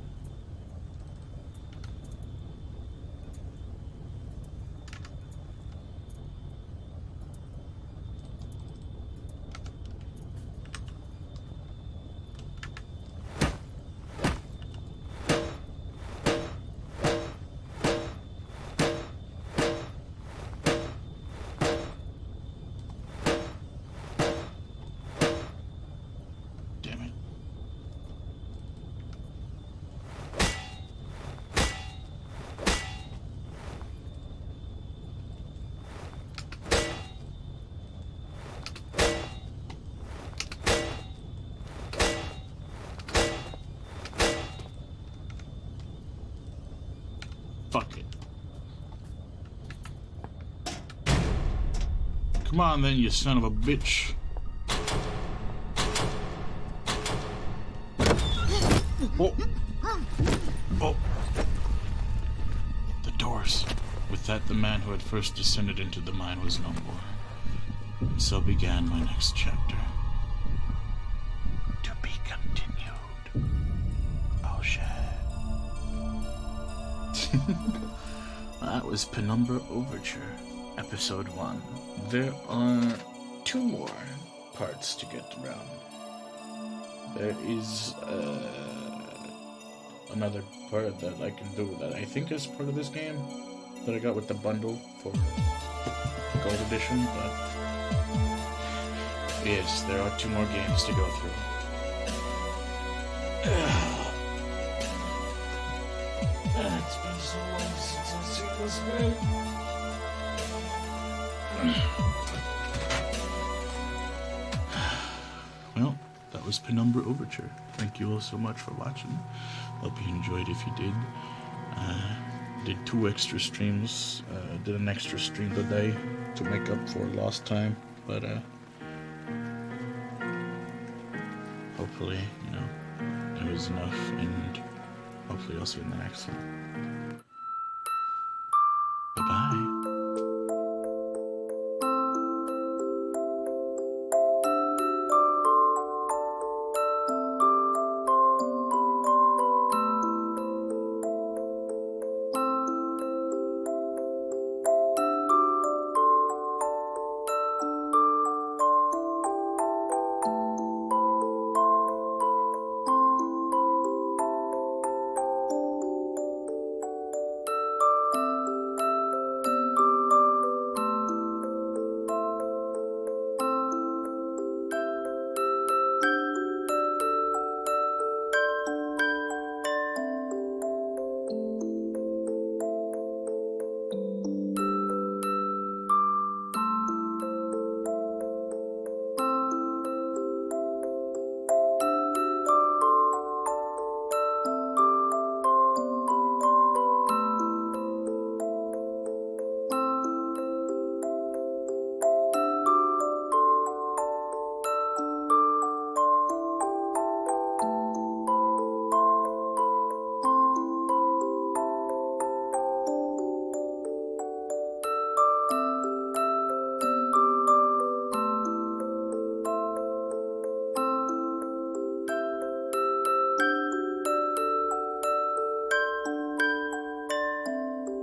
Damn it. Fuck it. Come on then, you son of a bitch. Oh. Oh. The doors. With that, the man who had first descended into the mine was no more. And so began my next chapter. To be continued. Oh shit. That was Penumbra Overture, Episode 1. There are 2 more parts to get around. There is another part that I can do that I think is part of this game that I got with the bundle for Gold Edition, but yes, there are 2 more games to go through. It's been so long since I've seen this man. Well, that was Penumbra Overture. Thank you all so much for watching. Hope you enjoyed if you did. Did 2 extra streams. Did an extra stream today to make up for lost time. But hopefully, it was enough, and hopefully I'll see you in the next one.